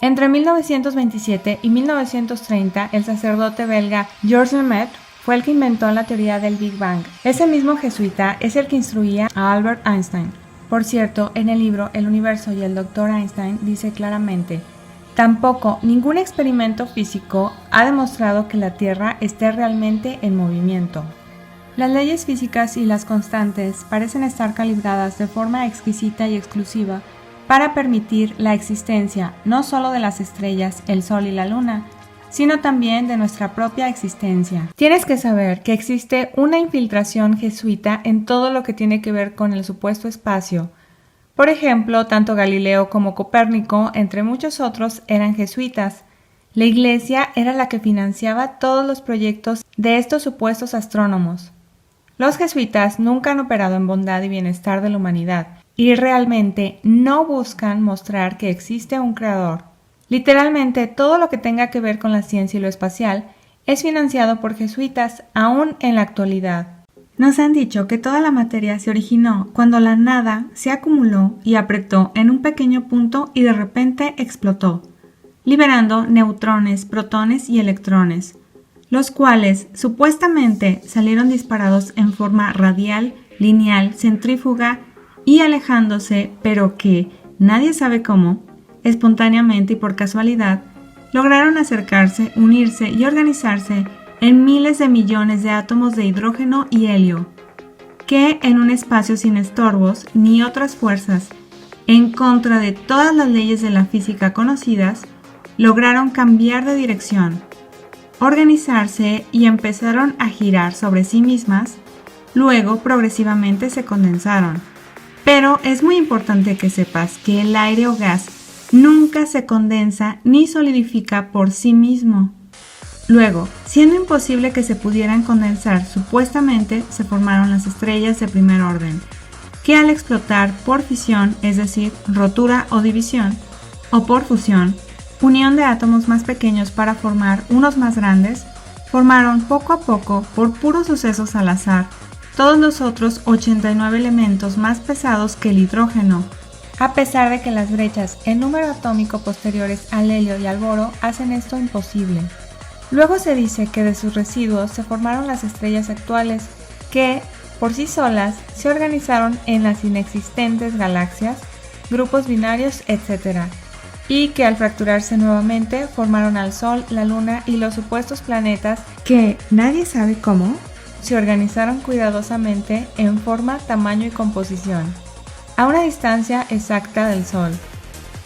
Entre 1927 y 1930, el sacerdote belga Georges Lemaitre fue el que inventó la teoría del Big Bang. Ese mismo jesuita es el que instruía a Albert Einstein. Por cierto, en el libro El universo y el Dr. Einstein dice claramente: tampoco ningún experimento físico ha demostrado que la Tierra esté realmente en movimiento. Las leyes físicas y las constantes parecen estar calibradas de forma exquisita y exclusiva para permitir la existencia no solo de las estrellas, el Sol y la Luna, sino también de nuestra propia existencia. Tienes que saber que existe una infiltración jesuita en todo lo que tiene que ver con el supuesto espacio. Por ejemplo, tanto Galileo como Copérnico, entre muchos otros, eran jesuitas. La Iglesia era la que financiaba todos los proyectos de estos supuestos astrónomos. Los jesuitas nunca han operado en bondad y bienestar de la humanidad, y realmente no buscan mostrar que existe un creador. Literalmente todo lo que tenga que ver con la ciencia y lo espacial es financiado por jesuitas aún en la actualidad. Nos han dicho que toda la materia se originó cuando la nada se acumuló y apretó en un pequeño punto y de repente explotó, liberando neutrones, protones y electrones, los cuales supuestamente salieron disparados en forma radial, lineal, centrífuga y alejándose, pero que nadie sabe cómo, espontáneamente y por casualidad, lograron acercarse, unirse y organizarse en miles de millones de átomos de hidrógeno y helio, que en un espacio sin estorbos ni otras fuerzas, en contra de todas las leyes de la física conocidas, lograron cambiar de dirección, organizarse y empezaron a girar sobre sí mismas, luego progresivamente se condensaron. Pero es muy importante que sepas que el aire o gas nunca se condensa ni solidifica por sí mismo. Luego, siendo imposible que se pudieran condensar, supuestamente se formaron las estrellas de primer orden, que al explotar por fisión, es decir, rotura o división, o por fusión, unión de átomos más pequeños para formar unos más grandes, formaron poco a poco, por puros sucesos al azar, todos los otros 89 elementos más pesados que el hidrógeno, a pesar de que las brechas en número atómico posteriores al helio y al boro hacen esto imposible. Luego se dice que de sus residuos se formaron las estrellas actuales, que, por sí solas, se organizaron en las inexistentes galaxias, grupos binarios, etc., y que al fracturarse nuevamente formaron al Sol, la Luna y los supuestos planetas que, nadie sabe cómo, se organizaron cuidadosamente en forma, tamaño y composición, a una distancia exacta del Sol,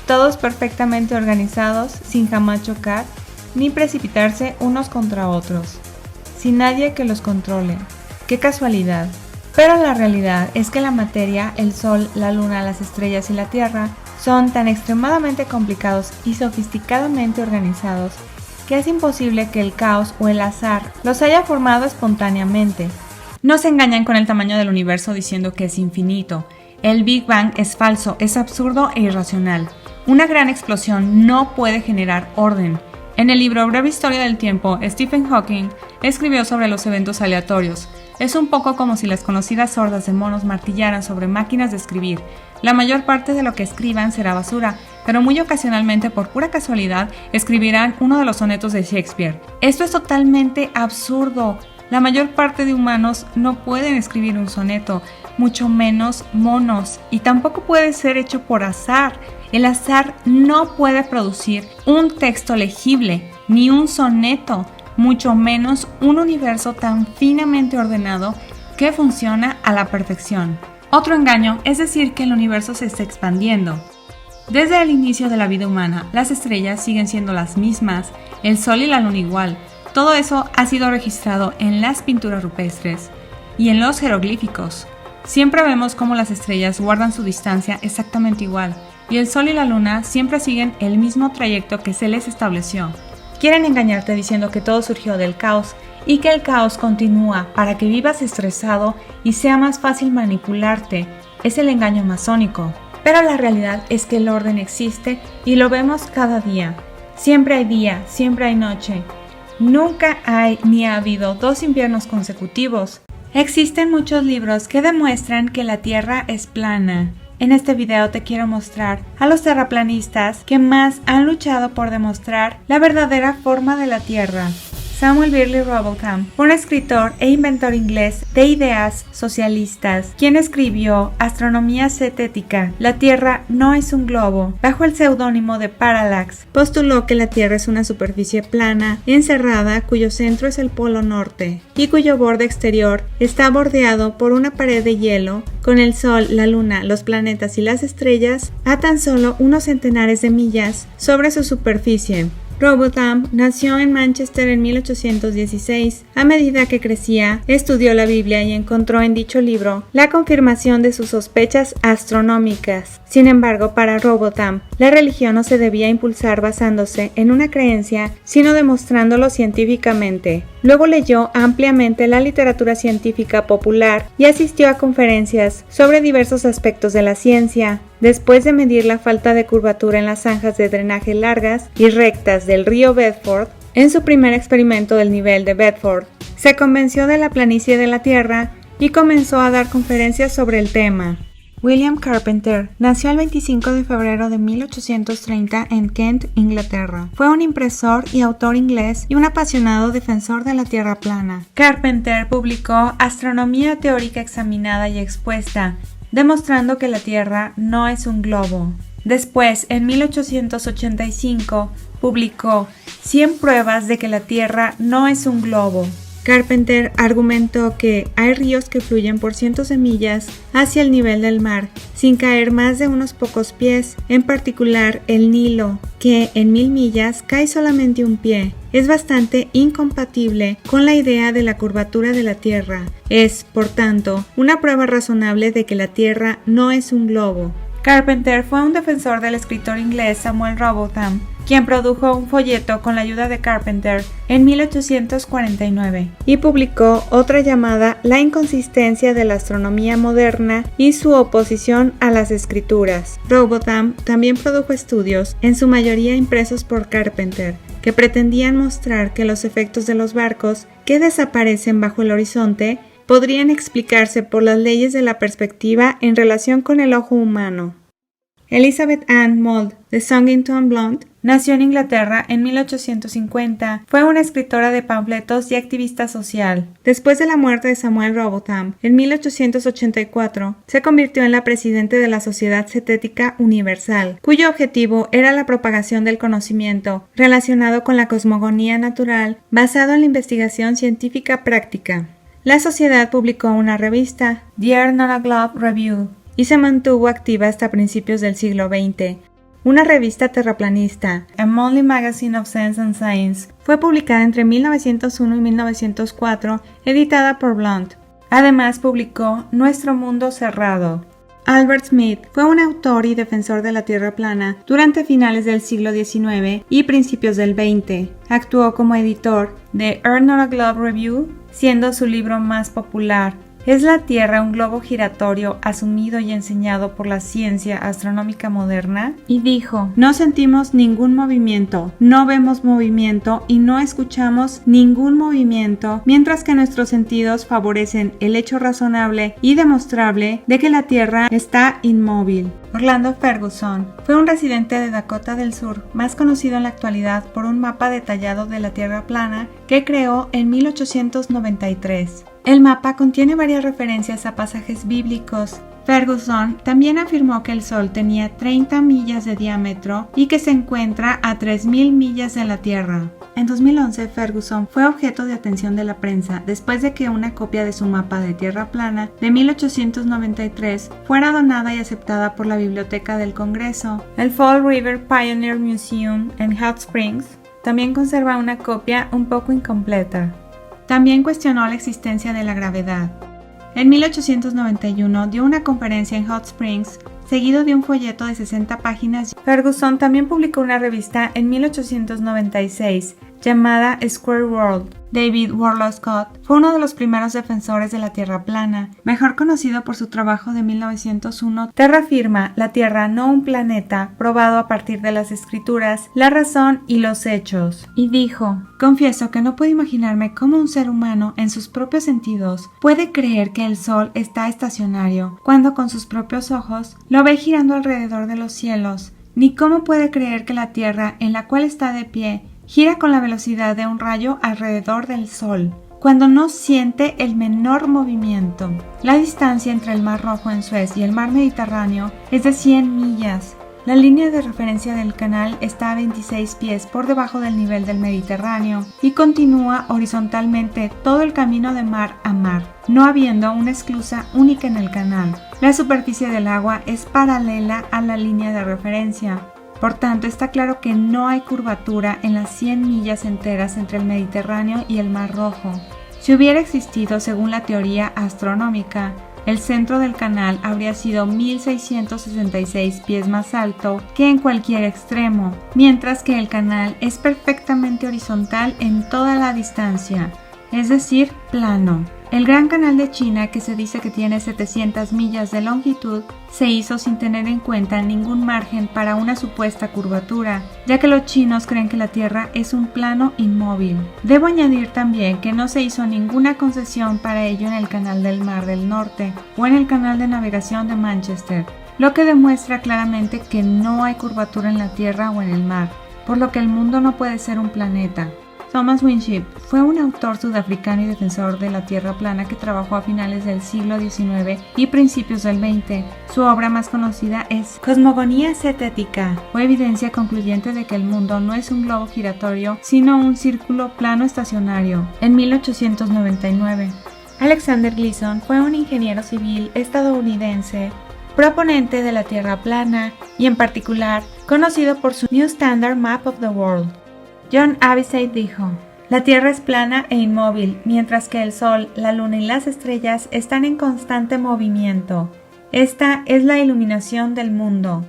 todos perfectamente organizados sin jamás chocar ni precipitarse unos contra otros, sin nadie que los controle. ¡Qué casualidad! Pero la realidad es que la materia, el Sol, la Luna, las estrellas y la Tierra son tan extremadamente complicados y sofisticadamente organizados que es imposible que el caos o el azar los haya formado espontáneamente. No se engañan con el tamaño del universo diciendo que es infinito. El Big Bang es falso, es absurdo e irracional. Una gran explosión no puede generar orden. En el libro Breve Historia del Tiempo, Stephen Hawking escribió sobre los eventos aleatorios. Es un poco como si las conocidas hordas de monos martillaran sobre máquinas de escribir. La mayor parte de lo que escriban será basura, pero muy ocasionalmente, por pura casualidad, escribirán uno de los sonetos de Shakespeare. Esto es totalmente absurdo. La mayor parte de humanos no pueden escribir un soneto, mucho menos monos, y tampoco puede ser hecho por azar. El azar no puede producir un texto legible, ni un soneto, mucho menos un universo tan finamente ordenado que funciona a la perfección. Otro engaño es decir que el universo se está expandiendo. Desde el inicio de la vida humana, las estrellas siguen siendo las mismas, el Sol y la Luna igual. Todo eso ha sido registrado en las pinturas rupestres y en los jeroglíficos. Siempre vemos cómo las estrellas guardan su distancia exactamente igual, y el Sol y la Luna siempre siguen el mismo trayecto que se les estableció. Quieren engañarte diciendo que todo surgió del caos y que el caos continúa para que vivas estresado y sea más fácil manipularte. Es el engaño masónico. Pero la realidad es que el orden existe y lo vemos cada día. Siempre hay día, siempre hay noche. Nunca hay ni ha habido dos inviernos consecutivos. Existen muchos libros que demuestran que la Tierra es plana. En este video te quiero mostrar a los terraplanistas que más han luchado por demostrar la verdadera forma de la Tierra. Samuel Birley Robotham fue un escritor e inventor inglés de ideas socialistas, quien escribió Astronomía Cetética, la Tierra no es un globo. Bajo el seudónimo de Parallax, postuló que la Tierra es una superficie plana, encerrada, cuyo centro es el Polo Norte, y cuyo borde exterior está bordeado por una pared de hielo, con el Sol, la Luna, los planetas y las estrellas a tan solo unos centenares de millas sobre su superficie. Robotham nació en Manchester en 1816. A medida que crecía, estudió la Biblia y encontró en dicho libro la confirmación de sus sospechas astronómicas. Sin embargo, para Robotham, la religión no se debía impulsar basándose en una creencia, sino demostrándolo científicamente. Luego leyó ampliamente la literatura científica popular y asistió a conferencias sobre diversos aspectos de la ciencia. Después de medir la falta de curvatura en las zanjas de drenaje largas y rectas del río Bedford, en su primer experimento del nivel de Bedford, se convenció de la planicie de la Tierra y comenzó a dar conferencias sobre el tema. William Carpenter nació el 25 de febrero de 1830 en Kent, Inglaterra. Fue un impresor y autor inglés y un apasionado defensor de la Tierra plana. Carpenter publicó Astronomía teórica examinada y expuesta, demostrando que la Tierra no es un globo. Después, en 1885, publicó 100 pruebas de que la Tierra no es un globo. Carpenter argumentó que hay ríos que fluyen por cientos de millas hacia el nivel del mar, sin caer más de unos pocos pies, en particular el Nilo, que en 1000 millas cae solamente un pie. Es bastante incompatible con la idea de la curvatura de la Tierra. Es, por tanto, una prueba razonable de que la Tierra no es un globo. Carpenter fue un defensor del escritor inglés Samuel Robotham, quien produjo un folleto con la ayuda de Carpenter en 1849 y publicó otra llamada La inconsistencia de la astronomía moderna y su oposición a las escrituras. Robotham también produjo estudios, en su mayoría impresos por Carpenter, que pretendían mostrar que los efectos de los barcos que desaparecen bajo el horizonte podrían explicarse por las leyes de la perspectiva en relación con el ojo humano. Elizabeth Ann Mould de Songington Blount nació en Inglaterra en 1850. Fue una escritora de panfletos y activista social. Después de la muerte de Samuel Robotham, en 1884, se convirtió en la presidente de la Sociedad Cetética Universal, cuyo objetivo era la propagación del conocimiento relacionado con la cosmogonía natural basado en la investigación científica práctica. La sociedad publicó una revista, The Earth Globe Review, y se mantuvo activa hasta principios del siglo XX. Una revista terraplanista, A Monthly Magazine of Sense and Science, fue publicada entre 1901 y 1904, editada por Blount. Además publicó Nuestro Mundo Cerrado. Albert Smith fue un autor y defensor de la Tierra plana durante finales del siglo XIX y principios del XX. Actuó como editor de Earth Globe Review, siendo su libro más popular. ¿Es la Tierra un globo giratorio asumido y enseñado por la ciencia astronómica moderna? Y dijo, no sentimos ningún movimiento, no vemos movimiento y no escuchamos ningún movimiento, mientras que nuestros sentidos favorecen el hecho razonable y demostrable de que la Tierra está inmóvil. Orlando Ferguson fue un residente de Dakota del Sur, más conocido en la actualidad por un mapa detallado de la Tierra plana que creó en 1893. El mapa contiene varias referencias a pasajes bíblicos. Ferguson también afirmó que el Sol tenía 30 millas de diámetro y que se encuentra a 3000 millas de la Tierra. En 2011, Ferguson fue objeto de atención de la prensa después de que una copia de su mapa de Tierra plana de 1893 fuera donada y aceptada por la Biblioteca del Congreso. El Fall River Pioneer Museum en Hot Springs también conserva una copia un poco incompleta. También cuestionó la existencia de la gravedad. En 1891 dio una conferencia en Hot Springs, seguido de un folleto de 60 páginas. Ferguson también publicó una revista en 1896 llamada Square World. David Warlow Scott fue uno de los primeros defensores de la Tierra plana, mejor conocido por su trabajo de 1901, Terra Firma, la Tierra no un planeta, probado a partir de las escrituras, la razón y los hechos. Y dijo: confieso que no puedo imaginarme cómo un ser humano, en sus propios sentidos, puede creer que el Sol está estacionario, cuando con sus propios ojos lo ve girando alrededor de los cielos, ni cómo puede creer que la Tierra, en la cual está de pie, gira con la velocidad de un rayo alrededor del Sol, cuando no siente el menor movimiento. La distancia entre el Mar Rojo en Suez y el Mar Mediterráneo es de 100 millas. La línea de referencia del canal está a 26 pies por debajo del nivel del Mediterráneo y continúa horizontalmente todo el camino de mar a mar, no habiendo una esclusa única en el canal. La superficie del agua es paralela a la línea de referencia. Por tanto, está claro que no hay curvatura en las 100 millas enteras entre el Mediterráneo y el Mar Rojo. Si hubiera existido, según la teoría astronómica, el centro del canal habría sido 1666 pies más alto que en cualquier extremo, mientras que el canal es perfectamente horizontal en toda la distancia, es decir, plano. El Gran Canal de China, que se dice que tiene 700 millas de longitud, se hizo sin tener en cuenta ningún margen para una supuesta curvatura, ya que los chinos creen que la Tierra es un plano inmóvil. Debo añadir también que no se hizo ninguna concesión para ello en el Canal del Mar del Norte o en el Canal de Navegación de Manchester, lo que demuestra claramente que no hay curvatura en la Tierra o en el mar, por lo que el mundo no puede ser un planeta. Thomas Winship fue un autor sudafricano y defensor de la Tierra plana que trabajó a finales del siglo XIX y principios del XX. Su obra más conocida es Cosmogonía Cetética, o evidencia concluyente de que el mundo no es un globo giratorio, sino un círculo plano estacionario, en 1899. Alexander Gleason fue un ingeniero civil estadounidense, proponente de la Tierra plana y en particular conocido por su New Standard Map of the World. John Avicii dijo: la Tierra es plana e inmóvil, mientras que el Sol, la Luna y las estrellas están en constante movimiento. Esta es la iluminación del mundo.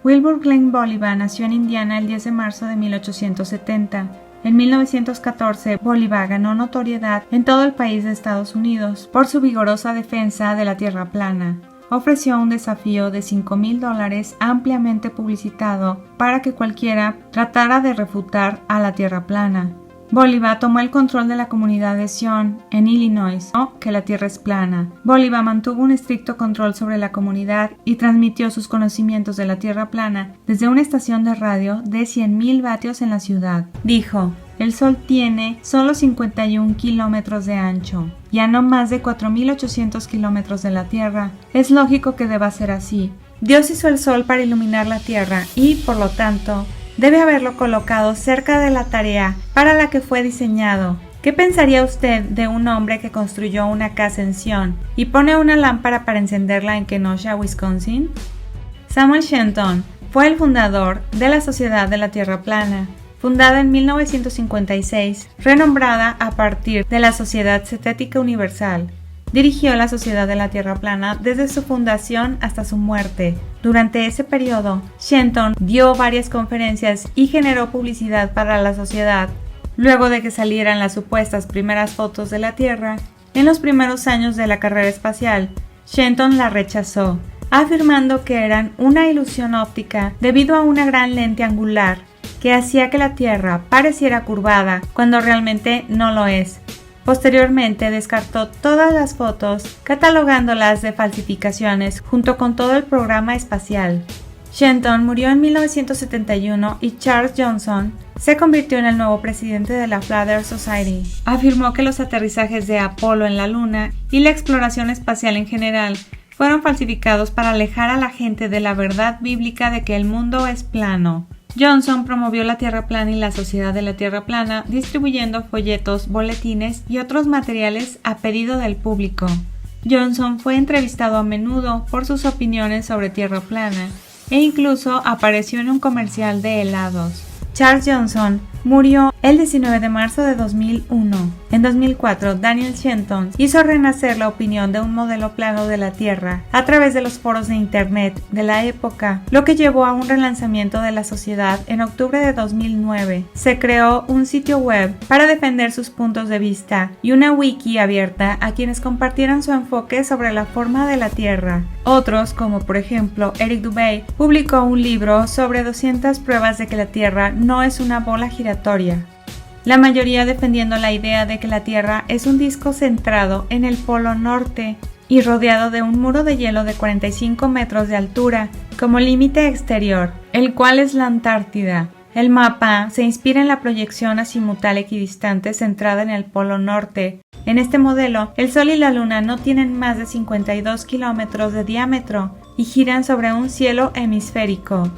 Wilbur Glenn Bolivar nació en Indiana el 10 de marzo de 1870. En 1914, Bolivar ganó notoriedad en todo el país de Estados Unidos por su vigorosa defensa de la Tierra plana. Ofreció un desafío de $5,000 ampliamente publicitado para que cualquiera tratara de refutar a la Tierra plana. Bolivar tomó el control de la comunidad de Sion, en Illinois, que la Tierra es plana. Bolivar mantuvo un estricto control sobre la comunidad y transmitió sus conocimientos de la Tierra plana desde una estación de radio de 100,000 vatios en la ciudad. Dijo: el Sol tiene solo 51 kilómetros de ancho, y a no más de 4,800 kilómetros de la Tierra. Es lógico que deba ser así. Dios hizo el Sol para iluminar la Tierra y, por lo tanto, debe haberlo colocado cerca de la tarea para la que fue diseñado. ¿Qué pensaría usted de un hombre que construyó una casa en Sion y pone una lámpara para encenderla en Kenosha, Wisconsin? Samuel Shenton fue el fundador de la Sociedad de la Tierra Plana, fundada en 1956, renombrada a partir de la Sociedad Cetética Universal. Dirigió la Sociedad de la Tierra Plana desde su fundación hasta su muerte. Durante ese periodo, Shenton dio varias conferencias y generó publicidad para la sociedad. Luego de que salieran las supuestas primeras fotos de la Tierra, en los primeros años de la carrera espacial, Shenton la rechazó, afirmando que eran una ilusión óptica debido a una gran lente angular que hacía que la Tierra pareciera curvada cuando realmente no lo es. Posteriormente descartó todas las fotos, catalogándolas de falsificaciones junto con todo el programa espacial. Shenton murió en 1971 y Charles Johnson se convirtió en el nuevo presidente de la Flat Earth Society. Afirmó que los aterrizajes de Apolo en la Luna y la exploración espacial en general fueron falsificados para alejar a la gente de la verdad bíblica de que el mundo es plano. Johnson promovió la Tierra plana y la Sociedad de la Tierra plana, distribuyendo folletos, boletines y otros materiales a pedido del público. Johnson fue entrevistado a menudo por sus opiniones sobre Tierra plana e incluso apareció en un comercial de helados. Charles Johnson murió el 19 de marzo de 2001. En 2004, Daniel Shenton hizo renacer la opinión de un modelo plano de la Tierra a través de los foros de Internet de la época, lo que llevó a un relanzamiento de la sociedad en octubre de 2009. Se creó un sitio web para defender sus puntos de vista y una wiki abierta a quienes compartieran su enfoque sobre la forma de la Tierra. Otros, como por ejemplo Eric Dubay, publicó un libro sobre 200 pruebas de que la Tierra no es una bola giratoria. La mayoría defendiendo la idea de que la Tierra es un disco centrado en el polo norte y rodeado de un muro de hielo de 45 metros de altura como límite exterior, el cual es la Antártida. El mapa se inspira en la proyección azimutal equidistante centrada en el polo norte. En este modelo, el Sol y la Luna no tienen más de 52 kilómetros de diámetro y giran sobre un cielo hemisférico.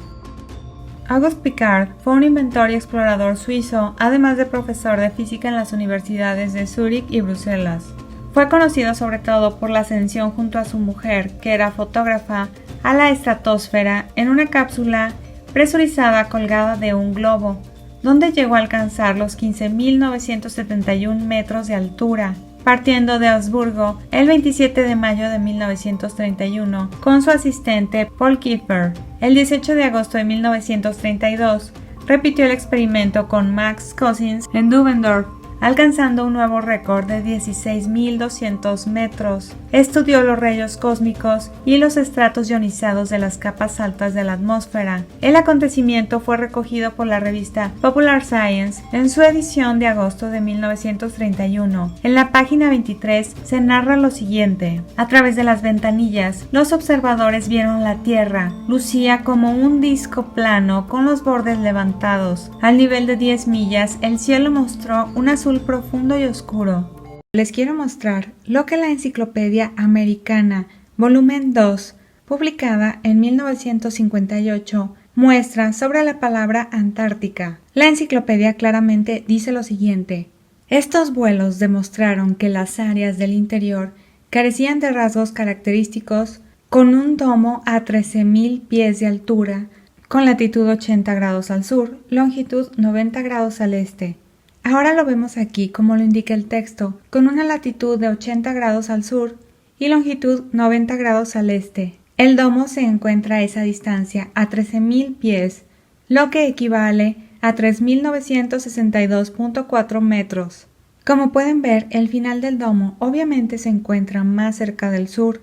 Auguste Piccard fue un inventor y explorador suizo, además de profesor de física en las universidades de Zúrich y Bruselas. Fue conocido sobre todo por la ascensión junto a su mujer, que era fotógrafa, a la estratosfera en una cápsula presurizada colgada de un globo, donde llegó a alcanzar los 15.971 metros de altura, partiendo de Augsburgo el 27 de mayo de 1931 con su asistente Paul Kiefer. El 18 de agosto de 1932 repitió el experimento con Max Cossins en Dubendorf, alcanzando un nuevo récord de 16.200 metros. Estudió los rayos cósmicos y los estratos ionizados de las capas altas de la atmósfera. El acontecimiento fue recogido por la revista Popular Science en su edición de agosto de 1931. En la página 23 se narra lo siguiente: a través de las ventanillas, los observadores vieron la Tierra. Lucía como un disco plano con los bordes levantados. Al nivel de 10 millas, el cielo mostró un azul profundo y oscuro. Les quiero mostrar lo que la Enciclopedia Americana, volumen 2, publicada en 1958, muestra sobre la palabra Antártica. La enciclopedia claramente dice lo siguiente: estos vuelos demostraron que las áreas del interior carecían de rasgos característicos, con un domo a 13.000 pies de altura, con latitud 80 grados al sur, longitud 90 grados al este. Ahora lo vemos aquí como lo indica el texto, con una latitud de 80 grados al sur y longitud 90 grados al este. El domo se encuentra a esa distancia, a 13.000 pies, lo que equivale a 3.962.4 metros. Como pueden ver, el final del domo obviamente se encuentra más cerca del sur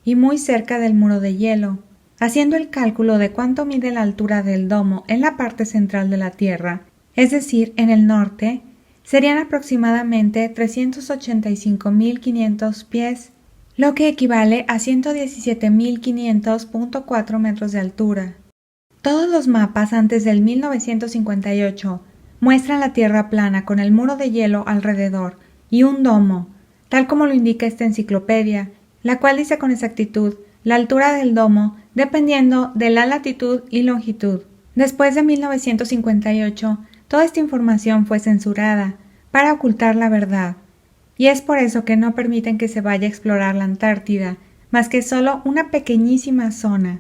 y muy cerca del muro de hielo. Haciendo el cálculo de cuánto mide la altura del domo en la parte central de la Tierra, es decir, en el norte, serían aproximadamente 385.500 pies, lo que equivale a 117.500.4 metros de altura. Todos los mapas antes del 1958 muestran la Tierra plana con el muro de hielo alrededor y un domo, tal como lo indica esta enciclopedia, la cual dice con exactitud la altura del domo dependiendo de la latitud y longitud. Después de 1958, toda esta información fue censurada para ocultar la verdad, y es por eso que no permiten que se vaya a explorar la Antártida, más que solo una pequeñísima zona.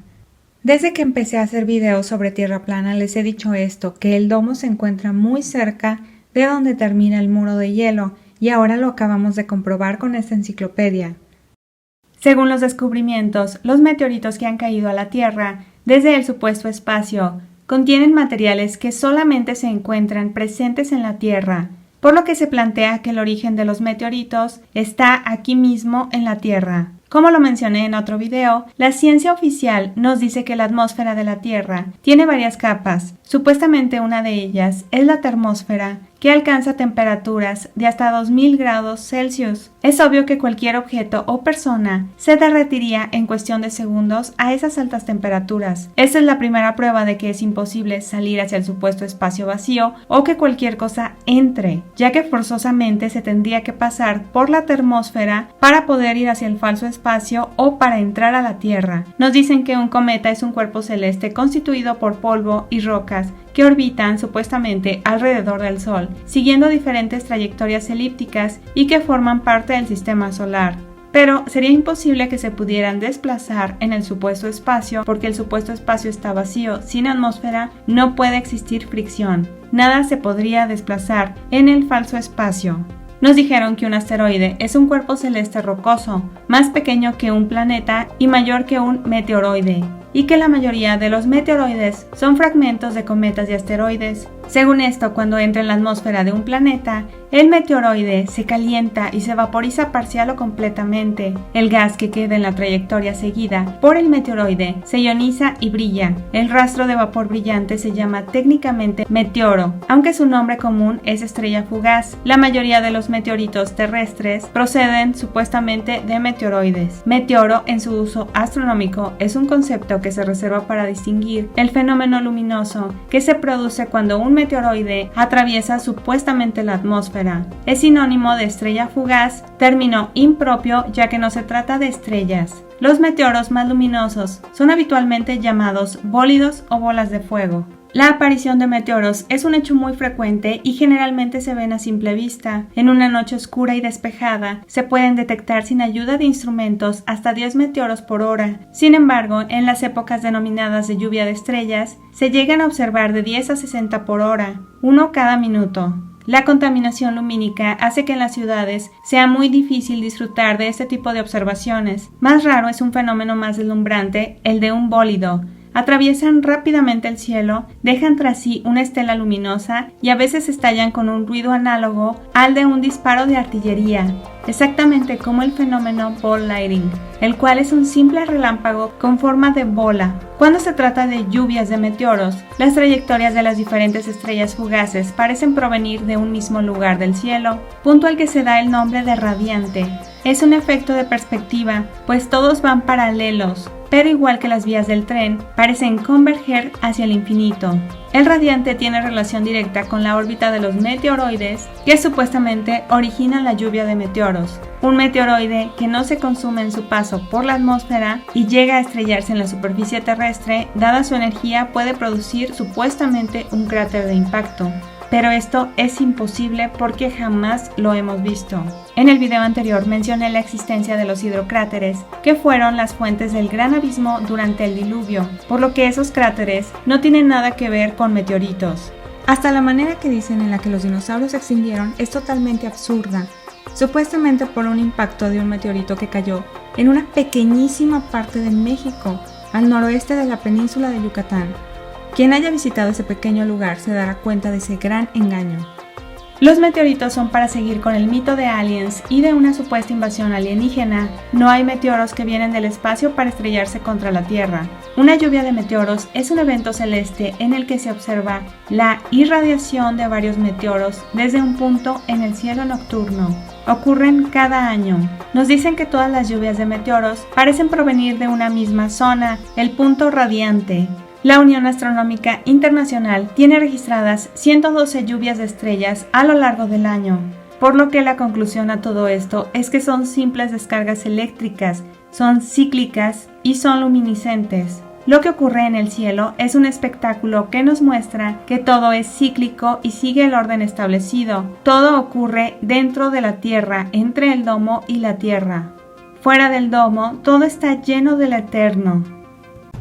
Desde que empecé a hacer videos sobre tierra plana les he dicho esto, que el domo se encuentra muy cerca de donde termina el muro de hielo, y ahora lo acabamos de comprobar con esta enciclopedia. Según los descubrimientos, los meteoritos que han caído a la Tierra desde el supuesto espacio contienen materiales que solamente se encuentran presentes en la Tierra, por lo que se plantea que el origen de los meteoritos está aquí mismo en la Tierra. Como lo mencioné en otro video, la ciencia oficial nos dice que la atmósfera de la Tierra tiene varias capas. Supuestamente una de ellas es la termósfera, que alcanza temperaturas de hasta 2000 grados Celsius. Es obvio que cualquier objeto o persona se derretiría en cuestión de segundos a esas altas temperaturas. Esta es la primera prueba de que es imposible salir hacia el supuesto espacio vacío o que cualquier cosa entre, ya que forzosamente se tendría que pasar por la termósfera para poder ir hacia el falso espacio o para entrar a la Tierra. Nos dicen que un cometa es un cuerpo celeste constituido por polvo y rocas que orbitan supuestamente alrededor del Sol, siguiendo diferentes trayectorias elípticas y que forman parte del sistema solar. pero sería imposible que se pudieran desplazar en el supuesto espacio porque el supuesto espacio está vacío. Sin atmósfera no puede existir fricción. Nada se podría desplazar en el falso espacio. Nos dijeron que un asteroide es un cuerpo celeste rocoso, más pequeño que un planeta y mayor que un meteoroide, y que la mayoría de los meteoroides son fragmentos de cometas y asteroides. Según esto, cuando entra en la atmósfera de un planeta, el meteoroide se calienta y se vaporiza parcial o completamente. El gas que queda en la trayectoria seguida por el meteoroide se ioniza y brilla. El rastro de vapor brillante se llama técnicamente meteoro, aunque su nombre común es estrella fugaz. La mayoría de los meteoritos terrestres proceden supuestamente de meteoroides. Meteoro, en su uso astronómico, es un concepto que se reserva para distinguir el fenómeno luminoso que se produce cuando un meteoroide atraviesa supuestamente la atmósfera. Es sinónimo de estrella fugaz, término impropio ya que no se trata de estrellas. Los meteoros más luminosos son habitualmente llamados bólidos o bolas de fuego. La aparición de meteoros es un hecho muy frecuente y generalmente se ven a simple vista. En una noche oscura y despejada se pueden detectar sin ayuda de instrumentos hasta 10 meteoros por hora. Sin embargo, en las épocas denominadas de lluvia de estrellas, se llegan a observar de 10 a 60 por hora, uno cada minuto. La contaminación lumínica hace que en las ciudades sea muy difícil disfrutar de este tipo de observaciones. Más raro es un fenómeno más deslumbrante, el de un bólido. Atraviesan rápidamente el cielo, dejan tras sí una estela luminosa y a veces estallan con un ruido análogo al de un disparo de artillería, exactamente como el fenómeno ball lightning, el cual es un simple relámpago con forma de bola. Cuando se trata de lluvias de meteoros, las trayectorias de las diferentes estrellas fugaces parecen provenir de un mismo lugar del cielo, punto al que se da el nombre de radiante. Es un efecto de perspectiva, pues todos van paralelos, pero igual que las vías del tren, parecen converger hacia el infinito. El radiante tiene relación directa con la órbita de los meteoroides, que supuestamente originan la lluvia de meteoros. Un meteoroide que no se consume en su paso por la atmósfera y llega a estrellarse en la superficie terrestre, dada su energía, puede producir supuestamente un cráter de impacto. Pero esto es imposible porque jamás lo hemos visto. En el video anterior mencioné la existencia de los hidrocráteres, que fueron las fuentes del gran abismo durante el diluvio, por lo que esos cráteres no tienen nada que ver con meteoritos. Hasta la manera que dicen en la que los dinosaurios se extinguieron es totalmente absurda, supuestamente por un impacto de un meteorito que cayó en una pequeñísima parte de México, al noroeste de la península de Yucatán. Quien haya visitado ese pequeño lugar se dará cuenta de ese gran engaño. Los meteoritos son para seguir con el mito de aliens y de una supuesta invasión alienígena. No hay meteoros que vienen del espacio para estrellarse contra la Tierra. Una lluvia de meteoros es un evento celeste en el que se observa la irradiación de varios meteoros desde un punto en el cielo nocturno. Ocurren cada año. Nos dicen que todas las lluvias de meteoros parecen provenir de una misma zona, el punto radiante. La Unión Astronómica Internacional tiene registradas 112 lluvias de estrellas a lo largo del año, por lo que la conclusión a todo esto es que son simples descargas eléctricas, son cíclicas y son luminiscentes. Lo que ocurre en el cielo es un espectáculo que nos muestra que todo es cíclico y sigue el orden establecido. Todo ocurre dentro de la Tierra, entre el domo y la Tierra. Fuera del domo, todo está lleno del eterno.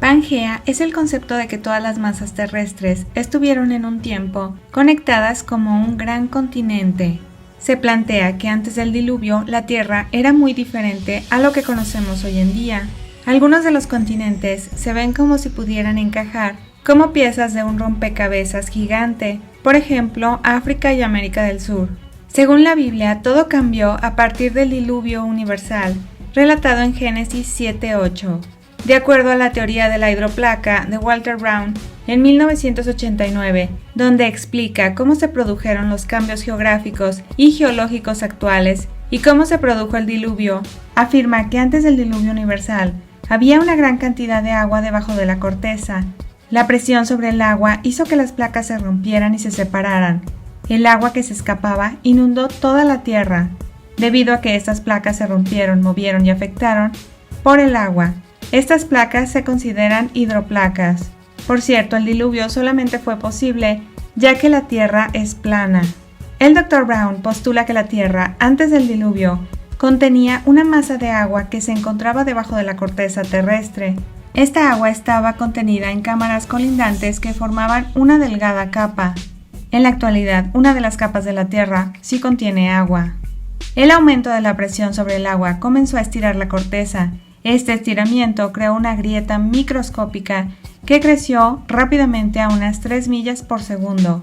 Pangea es el concepto de que todas las masas terrestres estuvieron en un tiempo conectadas como un gran continente. Se plantea que antes del diluvio la Tierra era muy diferente a lo que conocemos hoy en día. Algunos de los continentes se ven como si pudieran encajar como piezas de un rompecabezas gigante, por ejemplo, África y América del Sur. Según la Biblia, todo cambió a partir del diluvio universal, relatado en Génesis 7:8. De acuerdo a la teoría de la hidroplaca de Walter Brown, en 1989, donde explica cómo se produjeron los cambios geográficos y geológicos actuales y cómo se produjo el diluvio, afirma que antes del diluvio universal había una gran cantidad de agua debajo de la corteza. La presión sobre el agua hizo que las placas se rompieran y se separaran. El agua que se escapaba inundó toda la tierra. Debido a que estas placas se rompieron, movieron y afectaron por el agua, estas placas se consideran hidroplacas. Por cierto, el diluvio solamente fue posible ya que la Tierra es plana. El Dr. Brown postula que la Tierra, antes del diluvio, contenía una masa de agua que se encontraba debajo de la corteza terrestre. Esta agua estaba contenida en cámaras colindantes que formaban una delgada capa. En la actualidad, una de las capas de la Tierra sí contiene agua. El aumento de la presión sobre el agua comenzó a estirar la corteza. Este estiramiento creó una grieta microscópica que creció rápidamente a unas 3 millas por segundo.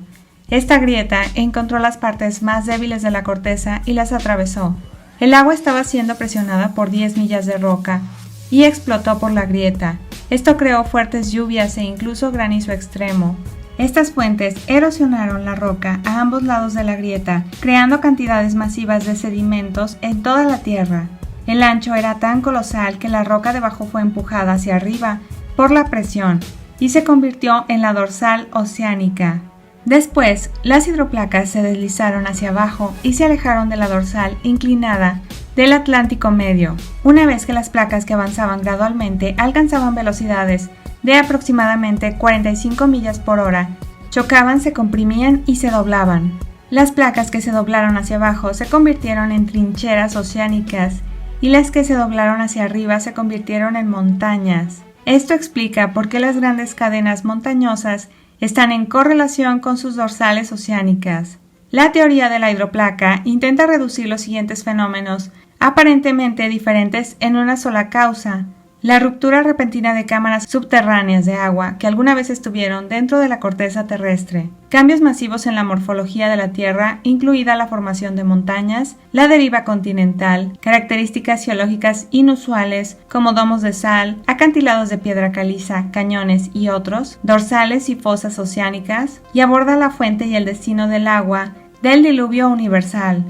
Esta grieta encontró las partes más débiles de la corteza y las atravesó. El agua estaba siendo presionada por 10 millas de roca y explotó por la grieta. Esto creó fuertes lluvias e incluso granizo extremo. Estas fuentes erosionaron la roca a ambos lados de la grieta, creando cantidades masivas de sedimentos en toda la Tierra. El ancho era tan colosal que la roca debajo fue empujada hacia arriba por la presión y se convirtió en la dorsal oceánica. Después, las hidroplacas se deslizaron hacia abajo y se alejaron de la dorsal inclinada del Atlántico Medio. Una vez que las placas que avanzaban gradualmente alcanzaban velocidades de aproximadamente 45 millas por hora, chocaban, se comprimían y se doblaban. Las placas que se doblaron hacia abajo se convirtieron en trincheras oceánicas y las que se doblaron hacia arriba se convirtieron en montañas. Esto explica por qué las grandes cadenas montañosas están en correlación con sus dorsales oceánicas. La teoría de la hidroplaca intenta reducir los siguientes fenómenos aparentemente diferentes en una sola causa: la ruptura repentina de cámaras subterráneas de agua que alguna vez estuvieron dentro de la corteza terrestre, cambios masivos en la morfología de la Tierra, incluida la formación de montañas, la deriva continental, características geológicas inusuales como domos de sal, acantilados de piedra caliza, cañones y otros, dorsales y fosas oceánicas, y aborda la fuente y el destino del agua del diluvio universal.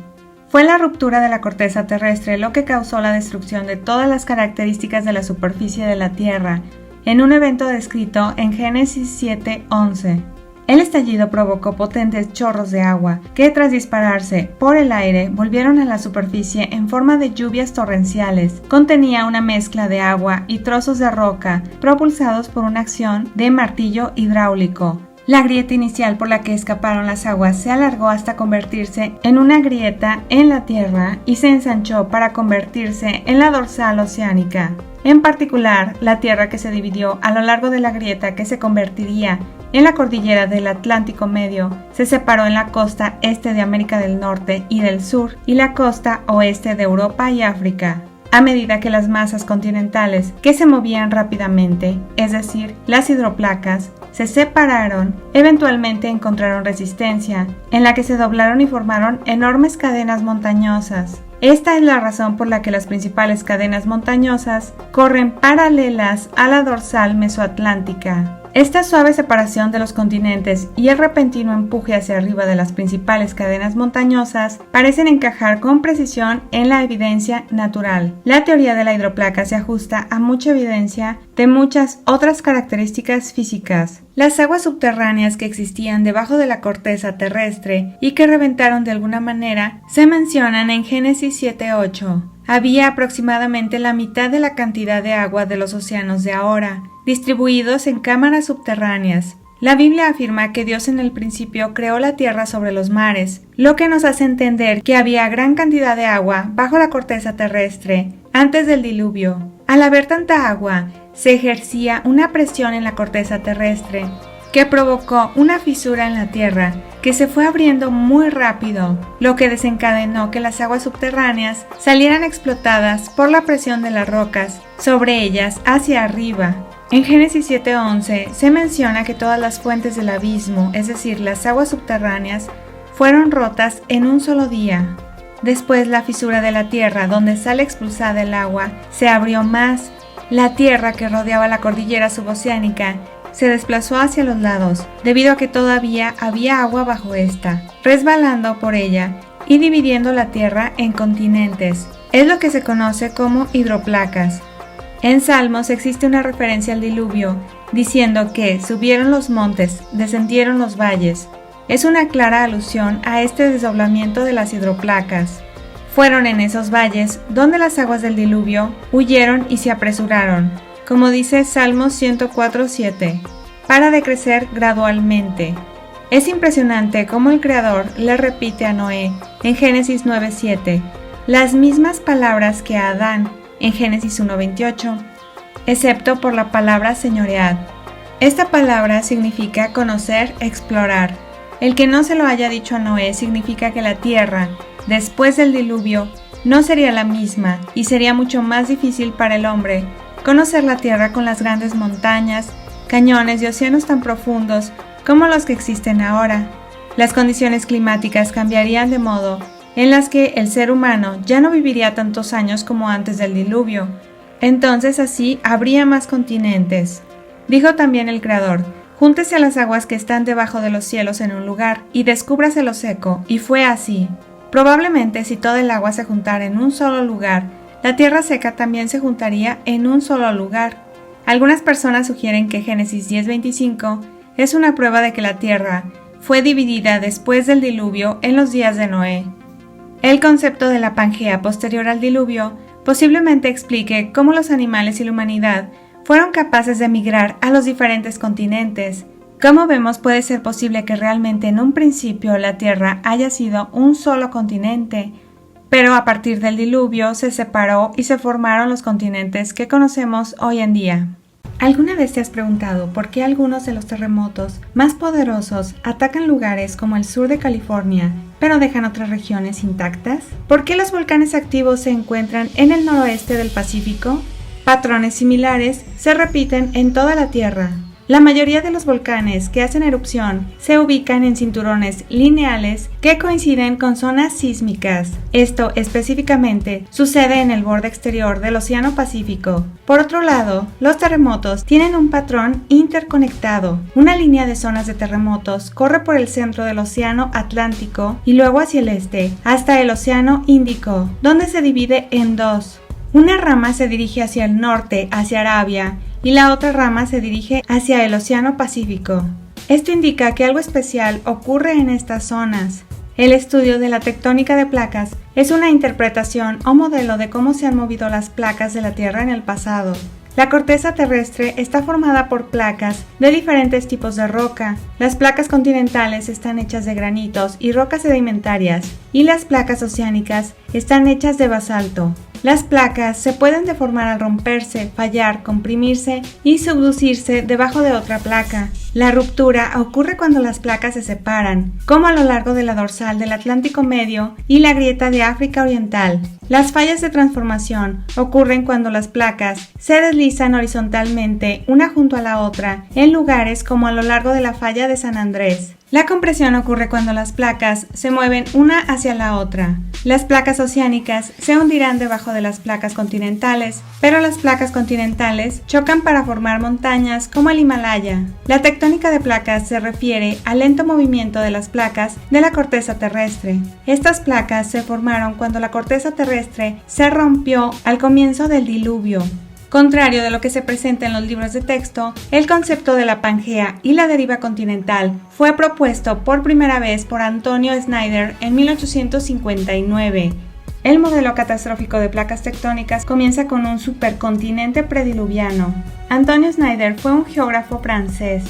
Fue la ruptura de la corteza terrestre lo que causó la destrucción de todas las características de la superficie de la Tierra, en un evento descrito en Génesis 7:11. El estallido provocó potentes chorros de agua que, tras dispararse por el aire, volvieron a la superficie en forma de lluvias torrenciales. Contenía una mezcla de agua y trozos de roca propulsados por una acción de martillo hidráulico. La grieta inicial por la que escaparon las aguas se alargó hasta convertirse en una grieta en la Tierra y se ensanchó para convertirse en la dorsal oceánica. En particular, la Tierra, que se dividió a lo largo de la grieta que se convertiría en la cordillera del Atlántico Medio, se separó en la costa este de América del Norte y del Sur y la costa oeste de Europa y África. A medida que las masas continentales, que se movían rápidamente, es decir, las hidroplacas, se separaron, eventualmente encontraron resistencia, en la que se doblaron y formaron enormes cadenas montañosas. Esta es la razón por la que las principales cadenas montañosas corren paralelas a la dorsal mesoatlántica. Esta suave separación de los continentes y el repentino empuje hacia arriba de las principales cadenas montañosas parecen encajar con precisión en la evidencia natural. La teoría de la hidroplaca se ajusta a mucha evidencia de muchas otras características físicas. Las aguas subterráneas que existían debajo de la corteza terrestre y que reventaron de alguna manera se mencionan en Génesis 7:8. Había aproximadamente la mitad de la cantidad de agua de los océanos de ahora, distribuidos en cámaras subterráneas. La Biblia afirma que Dios en el principio creó la tierra sobre los mares, lo que nos hace entender que había gran cantidad de agua bajo la corteza terrestre antes del diluvio. Al haber tanta agua, se ejercía una presión en la corteza terrestre que provocó una fisura en la tierra que se fue abriendo muy rápido, lo que desencadenó que las aguas subterráneas salieran explotadas por la presión de las rocas sobre ellas hacia arriba. En Génesis 7:11 se menciona que todas las fuentes del abismo, es decir, las aguas subterráneas, fueron rotas en un solo día. Después, la fisura de la tierra, donde sale expulsada el agua, se abrió más. La tierra que rodeaba la cordillera suboceánica se desplazó hacia los lados, debido a que todavía había agua bajo esta, resbalando por ella y dividiendo la tierra en continentes. Es lo que se conoce como hidroplacas. En Salmos existe una referencia al diluvio, diciendo que subieron los montes, descendieron los valles. Es una clara alusión a este desdoblamiento de las hidroplacas. Fueron en esos valles donde las aguas del diluvio huyeron y se apresuraron, como dice Salmos 104:7, para decrecer gradualmente. Es impresionante cómo el Creador le repite a Noé en Génesis 9:7, las mismas palabras que a Adán en Génesis 1:28, excepto por la palabra señoread. Esta palabra significa conocer, explorar. El que no se lo haya dicho a Noé significa que la tierra, después del diluvio, no sería la misma y sería mucho más difícil para el hombre conocer la tierra con las grandes montañas, cañones y océanos tan profundos como los que existen ahora. Las condiciones climáticas cambiarían de modo en las que el ser humano ya no viviría tantos años como antes del diluvio. Entonces así habría más continentes. Dijo también el Creador: júntese a las aguas que están debajo de los cielos en un lugar y descúbrase lo seco, y fue así. Probablemente si toda el agua se juntara en un solo lugar, la tierra seca también se juntaría en un solo lugar. Algunas personas sugieren que Génesis 10:25 es una prueba de que la tierra fue dividida después del diluvio en los días de Noé. El concepto de la Pangea posterior al diluvio posiblemente explique cómo los animales y la humanidad fueron capaces de migrar a los diferentes continentes. Como vemos, puede ser posible que realmente en un principio la Tierra haya sido un solo continente, pero a partir del diluvio se separó y se formaron los continentes que conocemos hoy en día. ¿Alguna vez te has preguntado por qué algunos de los terremotos más poderosos atacan lugares como el sur de California, pero dejan otras regiones intactas? ¿Por qué los volcanes activos se encuentran en el noroeste del Pacífico? Patrones similares se repiten en toda la Tierra. La mayoría de los volcanes que hacen erupción se ubican en cinturones lineales que coinciden con zonas sísmicas. Esto específicamente sucede en el borde exterior del Océano Pacífico. Por otro lado, los terremotos tienen un patrón interconectado. Una línea de zonas de terremotos corre por el centro del Océano Atlántico y luego hacia el este, hasta el Océano Índico, donde se divide en dos. Una rama se dirige hacia el norte, hacia Arabia, y la otra rama se dirige hacia el Océano Pacífico. Esto indica que algo especial ocurre en estas zonas. El estudio de la tectónica de placas es una interpretación o modelo de cómo se han movido las placas de la Tierra en el pasado. La corteza terrestre está formada por placas de diferentes tipos de roca. Las placas continentales están hechas de granitos y rocas sedimentarias, y las placas oceánicas están hechas de basalto. Las placas se pueden deformar al romperse, fallar, comprimirse y subducirse debajo de otra placa. La ruptura ocurre cuando las placas se separan, como a lo largo de la dorsal del Atlántico Medio y la grieta de África Oriental. Las fallas de transformación ocurren cuando las placas se deslizan horizontalmente una junto a la otra en lugares como a lo largo de la falla de San Andrés. La compresión ocurre cuando las placas se mueven una hacia la otra. Las placas oceánicas se hundirán debajo de las placas continentales, pero las placas continentales chocan para formar montañas como el Himalaya. La tectónica de placas se refiere al lento movimiento de las placas de la corteza terrestre. Estas placas se formaron cuando la corteza terrestre se rompió al comienzo del diluvio. Contrario de lo que se presenta en los libros de texto, el concepto de la Pangea y la deriva continental fue propuesto por primera vez por Antonio Snyder en 1859. El modelo catastrófico de placas tectónicas comienza con un supercontinente prediluviano. Antonio Snyder fue un geógrafo francés.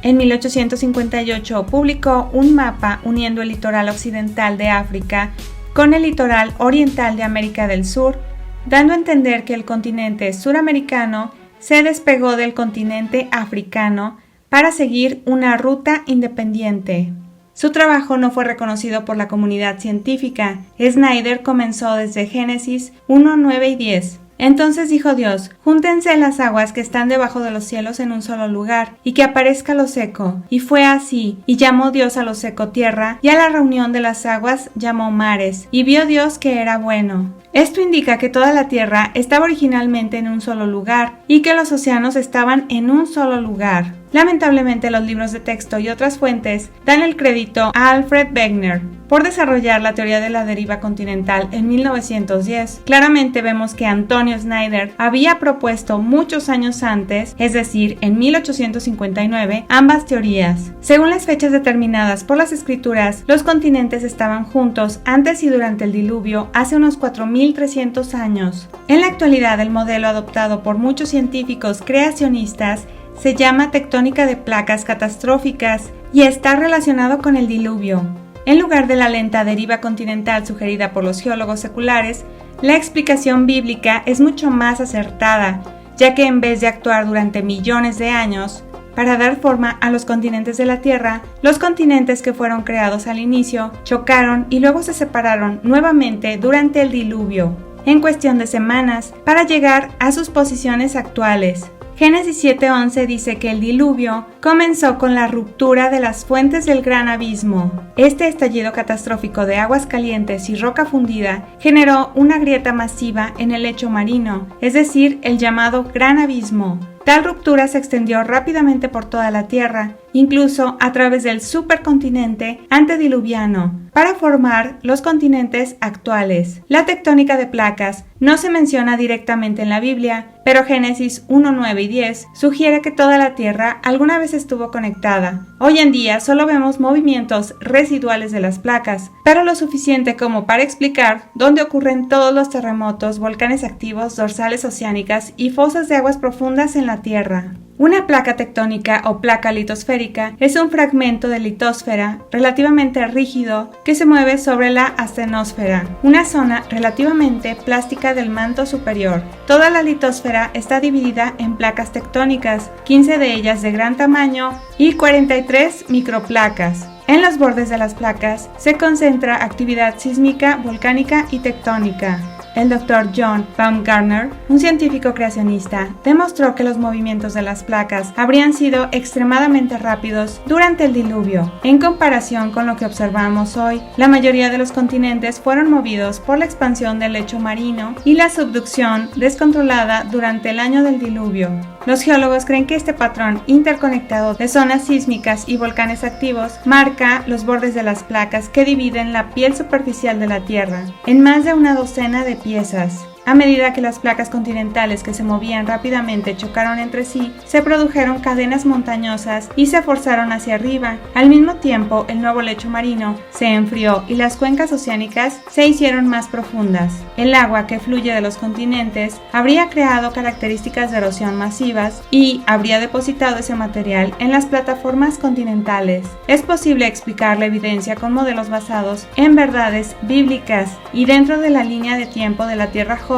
En 1858 publicó un mapa uniendo el litoral occidental de África con el litoral oriental de América del Sur, dando a entender que el continente suramericano se despegó del continente africano para seguir una ruta independiente. Su trabajo no fue reconocido por la comunidad científica. Snyder comenzó desde Génesis 1, 9 y 10. Entonces dijo Dios: júntense las aguas que están debajo de los cielos en un solo lugar, y que aparezca lo seco. Y fue así, y llamó Dios a lo seco tierra, y a la reunión de las aguas llamó mares, y vio Dios que era bueno. Esto indica que toda la tierra estaba originalmente en un solo lugar, y que los océanos estaban en un solo lugar. Lamentablemente, los libros de texto y otras fuentes dan el crédito a Alfred Wegener por desarrollar la teoría de la deriva continental en 1910. Claramente vemos que Antonio Snyder había propuesto muchos años antes, es decir, en 1859, ambas teorías. Según las fechas determinadas por las escrituras, los continentes estaban juntos antes y durante el diluvio hace unos 4.300 años. En la actualidad, el modelo adoptado por muchos científicos creacionistas se llama tectónica de placas catastróficas y está relacionado con el diluvio. En lugar de la lenta deriva continental sugerida por los geólogos seculares, la explicación bíblica es mucho más acertada, ya que en vez de actuar durante millones de años para dar forma a los continentes de la Tierra, los continentes que fueron creados al inicio chocaron y luego se separaron nuevamente durante el diluvio, en cuestión de semanas, para llegar a sus posiciones actuales. Génesis 7:11 dice que el diluvio comenzó con la ruptura de las fuentes del gran abismo. Este estallido catastrófico de aguas calientes y roca fundida generó una grieta masiva en el lecho marino, es decir, el llamado Gran Abismo. Tal ruptura se extendió rápidamente por toda la Tierra, incluso a través del supercontinente antediluviano, para formar los continentes actuales. La tectónica de placas no se menciona directamente en la Biblia, pero Génesis 1, 9 y 10 sugiere que toda la Tierra alguna vez estuvo conectada. Hoy en día solo vemos movimientos residuales de las placas, pero lo suficiente como para explicar dónde ocurren todos los terremotos, volcanes activos, dorsales oceánicas y fosas de aguas profundas en la Tierra. Una placa tectónica o placa litosférica es un fragmento de litosfera relativamente rígido que se mueve sobre la astenosfera, una zona relativamente plástica del manto superior. Toda la litosfera está dividida en placas tectónicas, 15 de ellas de gran tamaño y 43 microplacas. En los bordes de las placas se concentra actividad sísmica, volcánica y tectónica. El Dr. John Baumgartner, un científico creacionista, demostró que los movimientos de las placas habrían sido extremadamente rápidos durante el diluvio. En comparación con lo que observamos hoy, la mayoría de los continentes fueron movidos por la expansión del lecho marino y la subducción descontrolada durante el año del diluvio. Los geólogos creen que este patrón interconectado de zonas sísmicas y volcanes activos marca los bordes de las placas que dividen la piel superficial de la Tierra en más de una docena de piezas. A medida que las placas continentales que se movían rápidamente chocaron entre sí, se produjeron cadenas montañosas y se forzaron hacia arriba. Al mismo tiempo, el nuevo lecho marino se enfrió y las cuencas oceánicas se hicieron más profundas. El agua que fluye de los continentes habría creado características de erosión masivas y habría depositado ese material en las plataformas continentales. Es posible explicar la evidencia con modelos basados en verdades bíblicas y dentro de la línea de tiempo de la Tierra joven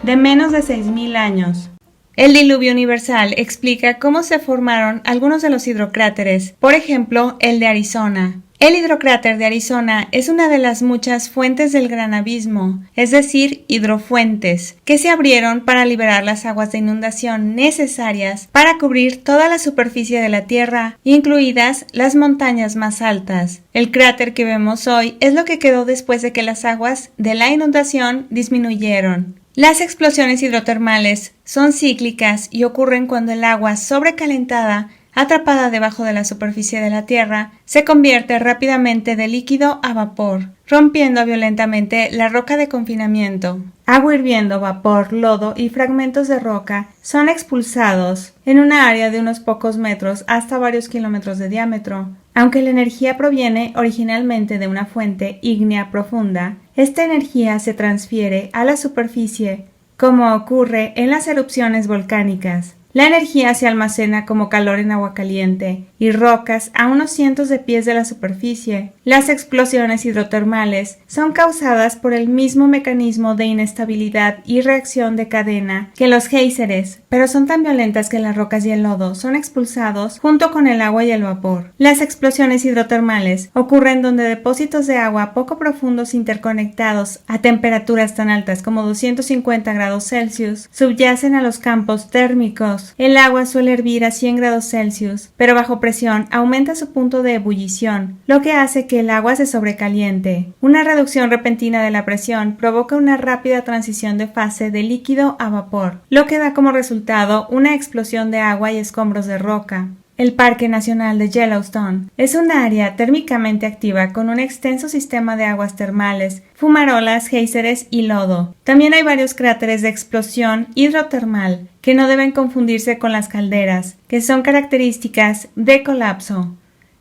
de menos de 6.000 años. El diluvio universal explica cómo se formaron algunos de los hidrocráteres, por ejemplo, el de Arizona. El hidrocráter de Arizona es una de las muchas fuentes del Gran Abismo, es decir, hidrofuentes, que se abrieron para liberar las aguas de inundación necesarias para cubrir toda la superficie de la Tierra, incluidas las montañas más altas. El cráter que vemos hoy es lo que quedó después de que las aguas de la inundación disminuyeron. Las explosiones hidrotermales son cíclicas y ocurren cuando el agua sobrecalentada, atrapada debajo de la superficie de la Tierra, se convierte rápidamente de líquido a vapor, rompiendo violentamente la roca de confinamiento. Agua hirviendo, vapor, lodo y fragmentos de roca son expulsados en una área de unos pocos metros hasta varios kilómetros de diámetro. Aunque la energía proviene originalmente de una fuente ígnea profunda, esta energía se transfiere a la superficie, como ocurre en las erupciones volcánicas. La energía se almacena como calor en agua caliente y rocas a unos cientos de pies de la superficie. Las explosiones hidrotermales son causadas por el mismo mecanismo de inestabilidad y reacción de cadena que los géiseres, pero son tan violentas que las rocas y el lodo son expulsados junto con el agua y el vapor. Las explosiones hidrotermales ocurren donde depósitos de agua poco profundos interconectados a temperaturas tan altas como 250 grados Celsius subyacen a los campos térmicos. El agua suele hervir a 100 grados Celsius, pero bajo presión aumenta su punto de ebullición, lo que hace que el agua se sobrecaliente. Una reducción repentina de la presión provoca una rápida transición de fase de líquido a vapor, lo que da como resultado una explosión de agua y escombros de roca. El Parque Nacional de Yellowstone es un área térmicamente activa con un extenso sistema de aguas termales, fumarolas, géiseres y lodo. También hay varios cráteres de explosión hidrotermal que no deben confundirse con las calderas, que son características de colapso.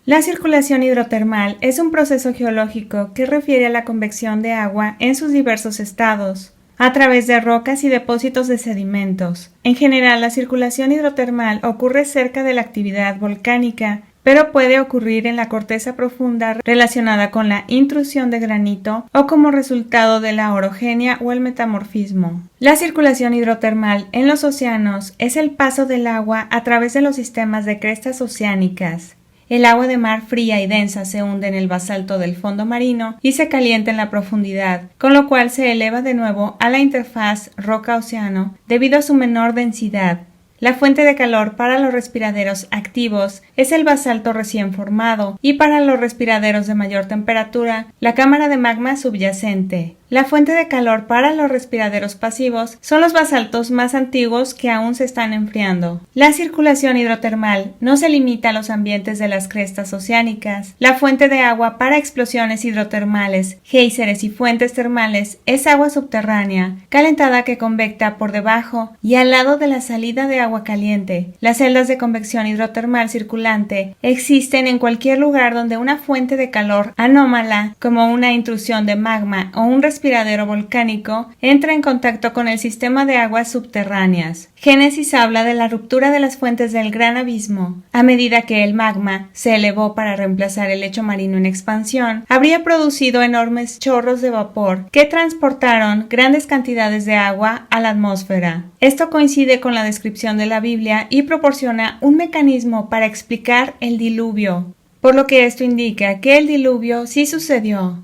La circulación hidrotermal es un proceso geológico que refiere a la convección de agua en sus diversos estados, a través de rocas y depósitos de sedimentos. En general, la circulación hidrotermal ocurre cerca de la actividad volcánica, pero puede ocurrir en la corteza profunda relacionada con la intrusión de granito o como resultado de la orogenia o el metamorfismo. La circulación hidrotermal en los océanos es el paso del agua a través de los sistemas de crestas oceánicas. El agua de mar fría y densa se hunde en el basalto del fondo marino y se calienta en la profundidad, con lo cual se eleva de nuevo a la interfaz roca-océano debido a su menor densidad. La fuente de calor para los respiraderos activos es el basalto recién formado y para los respiraderos de mayor temperatura, la cámara de magma subyacente. La fuente de calor para los respiraderos pasivos son los basaltos más antiguos que aún se están enfriando. La circulación hidrotermal no se limita a los ambientes de las crestas oceánicas. La fuente de agua para explosiones hidrotermales, géiseres y fuentes termales es agua subterránea, calentada que convecta por debajo y al lado de la salida de agua caliente. Las celdas de convección hidrotermal circulante existen en cualquier lugar donde una fuente de calor anómala, como una intrusión de magma o un respiradero volcánico, entra en contacto con el sistema de aguas subterráneas. Génesis habla de la ruptura de las fuentes del gran abismo. A medida que el magma se elevó para reemplazar el lecho marino en expansión, habría producido enormes chorros de vapor que transportaron grandes cantidades de agua a la atmósfera. Esto coincide con la descripción de la Biblia y proporciona un mecanismo para explicar el diluvio, por lo que esto indica que el diluvio sí sucedió.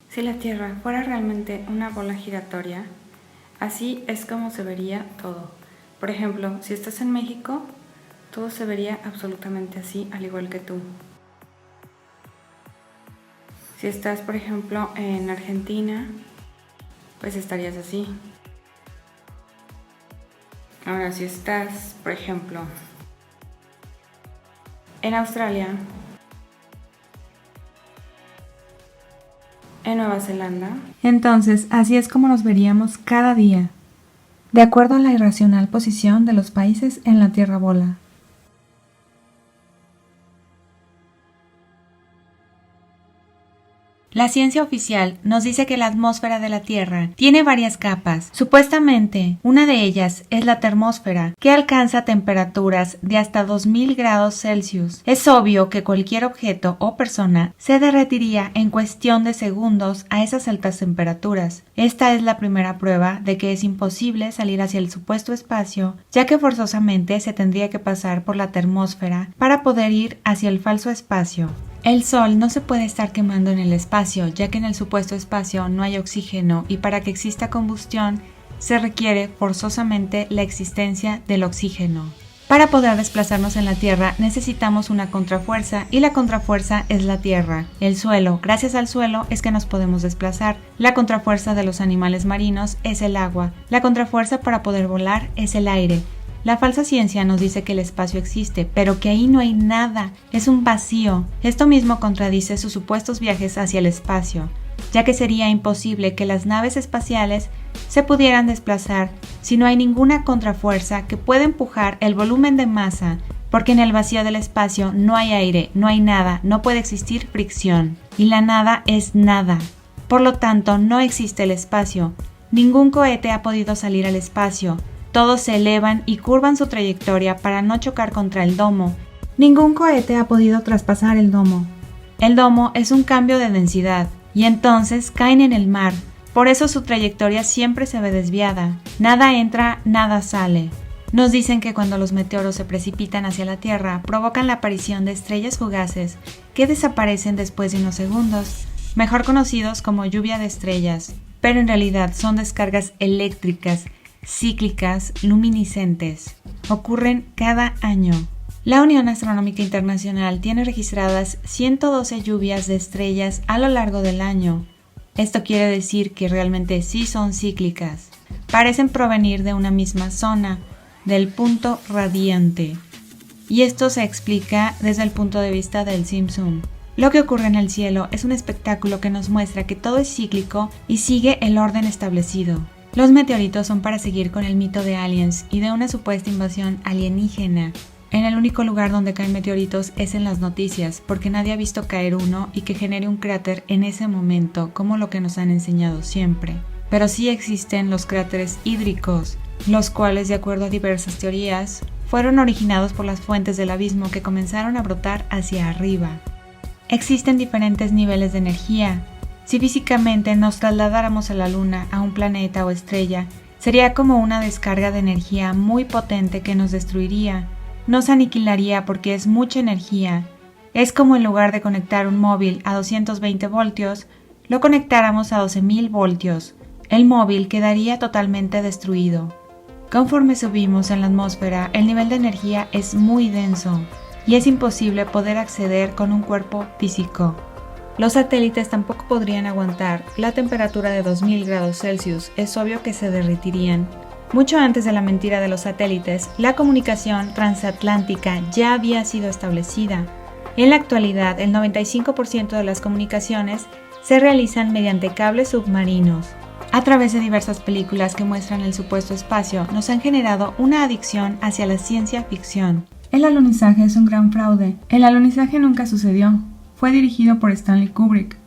Si la Tierra fuera realmente una bola giratoria, así es como se vería todo. Por ejemplo, si estás en México, todo se vería absolutamente así, al igual que tú. Si estás, por ejemplo, en Argentina, pues estarías así. Ahora, si estás, por ejemplo, en Australia, en Nueva Zelanda, entonces así es como nos veríamos cada día, de acuerdo a la irracional posición de los países en la Tierra bola. La ciencia oficial nos dice que la atmósfera de la Tierra tiene varias capas. Supuestamente, una de ellas es la termósfera, que alcanza temperaturas de hasta 2000 grados Celsius. Es obvio que cualquier objeto o persona se derretiría en cuestión de segundos a esas altas temperaturas. Esta es la primera prueba de que es imposible salir hacia el supuesto espacio, ya que forzosamente se tendría que pasar por la termósfera para poder ir hacia el falso espacio. El Sol no se puede estar quemando en el espacio, ya que en el supuesto espacio no hay oxígeno y para que exista combustión se requiere forzosamente la existencia del oxígeno. Para poder desplazarnos en la Tierra necesitamos una contrafuerza y la contrafuerza es la Tierra. El suelo, gracias al suelo es que nos podemos desplazar. La contrafuerza de los animales marinos es el agua. La contrafuerza para poder volar es el aire. La falsa ciencia nos dice que el espacio existe, pero que ahí no hay nada, es un vacío. Esto mismo contradice sus supuestos viajes hacia el espacio, ya que sería imposible que las naves espaciales se pudieran desplazar si no hay ninguna contrafuerza que pueda empujar el volumen de masa, porque en el vacío del espacio no hay aire, no hay nada, no puede existir fricción, y la nada es nada. Por lo tanto, no existe el espacio. Ningún cohete ha podido salir al espacio. Todos se elevan y curvan su trayectoria para no chocar contra el domo. Ningún cohete ha podido traspasar el domo. El domo es un cambio de densidad, y entonces caen en el mar. Por eso su trayectoria siempre se ve desviada. Nada entra, nada sale. Nos dicen que cuando los meteoros se precipitan hacia la Tierra, provocan la aparición de estrellas fugaces que desaparecen después de unos segundos, mejor conocidos como lluvia de estrellas, pero en realidad son descargas eléctricas cíclicas luminiscentes. Ocurren cada año. La Unión Astronómica Internacional tiene registradas 112 lluvias de estrellas a lo largo del año. Esto quiere decir que realmente sí son cíclicas. Parecen provenir de una misma zona, del punto radiante. Y esto se explica desde el punto de vista del Simpson. Lo que ocurre en el cielo es un espectáculo que nos muestra que todo es cíclico y sigue el orden establecido. Los meteoritos son para seguir con el mito de aliens y de una supuesta invasión alienígena. En el único lugar donde caen meteoritos es en las noticias, porque nadie ha visto caer uno y que genere un cráter en ese momento, como lo que nos han enseñado siempre. Pero sí existen los cráteres hídricos, los cuales, de acuerdo a diversas teorías, fueron originados por las fuentes del abismo que comenzaron a brotar hacia arriba. Existen diferentes niveles de energía. Si físicamente nos trasladáramos a la Luna, a un planeta o estrella, sería como una descarga de energía muy potente que nos destruiría, nos aniquilaría porque es mucha energía. Es como en lugar de conectar un móvil a 220 voltios, lo conectáramos a 12.000 voltios. El móvil quedaría totalmente destruido. Conforme subimos en la atmósfera, el nivel de energía es muy denso y es imposible poder acceder con un cuerpo físico. Los satélites tampoco podrían aguantar la temperatura de 2000 grados Celsius, es obvio que se derretirían. Mucho antes de la mentira de los satélites, la comunicación transatlántica ya había sido establecida. En la actualidad, el 95% de las comunicaciones se realizan mediante cables submarinos. A través de diversas películas que muestran el supuesto espacio, nos han generado una adicción hacia la ciencia ficción. El alunizaje es un gran fraude. El alunizaje nunca sucedió. Fue dirigido por Stanley Kubrick.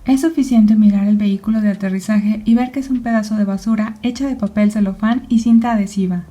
Es suficiente mirar el vehículo de aterrizaje y ver que es un pedazo de basura hecha de papel celofán y cinta adhesiva.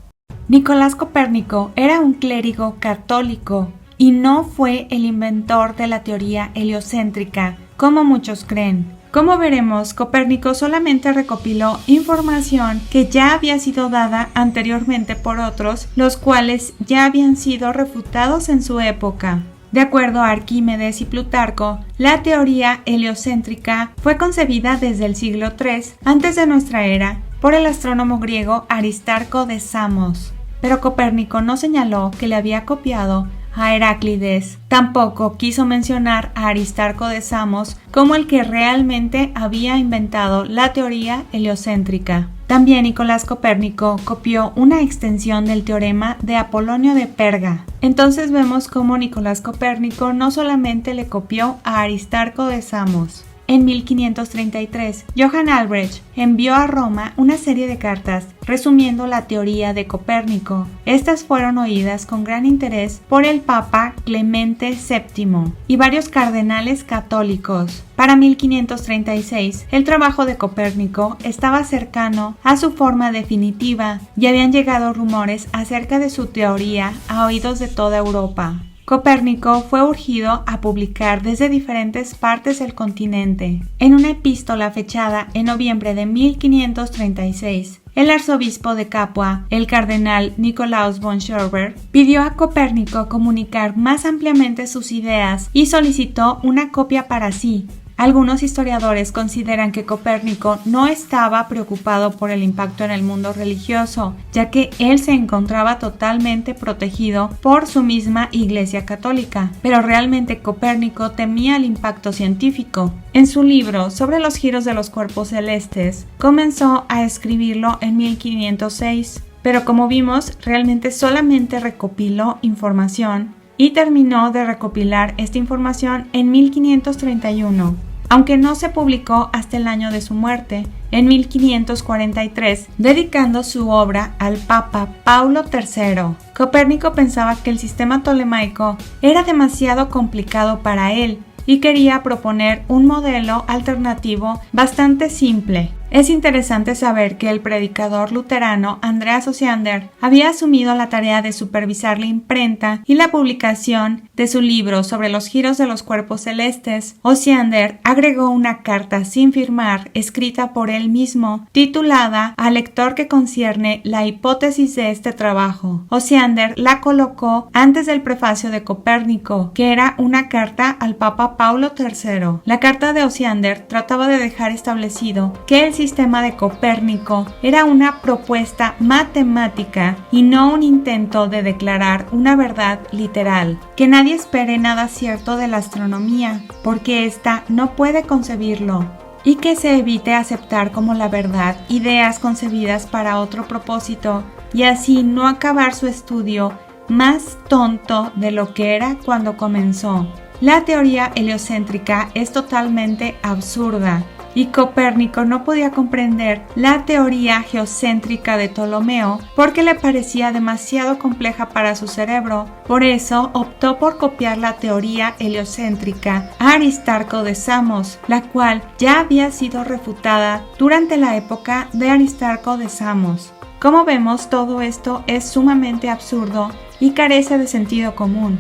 Nicolás Copérnico era un clérigo católico y no fue el inventor de la teoría heliocéntrica, como muchos creen. Como veremos, Copérnico solamente recopiló información que ya había sido dada anteriormente por otros, los cuales ya habían sido refutados en su época. De acuerdo a Arquímedes y Plutarco, la teoría heliocéntrica fue concebida desde el siglo III antes de nuestra era por el astrónomo griego Aristarco de Samos. Pero Copérnico no señaló que le había copiado a Heráclides. Tampoco quiso mencionar a Aristarco de Samos como el que realmente había inventado la teoría heliocéntrica. También Nicolás Copérnico copió una extensión del teorema de Apolonio de Perga. Entonces vemos cómo Nicolás Copérnico no solamente le copió a Aristarco de Samos. En 1533, Johann Albrecht envió a Roma una serie de cartas resumiendo la teoría de Copérnico. Estas fueron oídas con gran interés por el Papa Clemente VII y varios cardenales católicos. Para 1536, el trabajo de Copérnico estaba cercano a su forma definitiva y habían llegado rumores acerca de su teoría a oídos de toda Europa. Copérnico fue urgido a publicar desde diferentes partes del continente. En una epístola fechada en noviembre de 1536, el arzobispo de Capua, el cardenal Nicolaus von Schorber, pidió a Copérnico comunicar más ampliamente sus ideas y solicitó una copia para sí. Algunos historiadores consideran que Copérnico no estaba preocupado por el impacto en el mundo religioso, ya que él se encontraba totalmente protegido por su misma Iglesia Católica, pero realmente Copérnico temía el impacto científico. En su libro sobre los giros de los cuerpos celestes, comenzó a escribirlo en 1506, pero como vimos, realmente solamente recopiló información y terminó de recopilar esta información en 1531. Aunque no se publicó hasta el año de su muerte, en 1543, dedicando su obra al Papa Paulo III. Copérnico pensaba que el sistema tolemaico era demasiado complicado para él y quería proponer un modelo alternativo bastante simple. Es interesante saber que el predicador luterano Andreas Osiander había asumido la tarea de supervisar la imprenta y la publicación de su libro sobre los giros de los cuerpos celestes. Osiander agregó una carta sin firmar, escrita por él mismo, titulada al lector que concierne la hipótesis de este trabajo. Osiander la colocó antes del prefacio de Copérnico, que era una carta al Papa Paulo III. La carta de Osiander trataba de dejar establecido que el sistema de Copérnico era una propuesta matemática y no un intento de declarar una verdad literal, que nadie espere nada cierto de la astronomía, porque ésta no puede concebirlo, y que se evite aceptar como la verdad ideas concebidas para otro propósito, y así no acabar su estudio más tonto de lo que era cuando comenzó. La teoría heliocéntrica es totalmente absurda, y Copérnico no podía comprender la teoría geocéntrica de Ptolomeo porque le parecía demasiado compleja para su cerebro. Por eso optó por copiar la teoría heliocéntrica a Aristarco de Samos, la cual ya había sido refutada durante la época de Aristarco de Samos. Como vemos, todo esto es sumamente absurdo y carece de sentido común.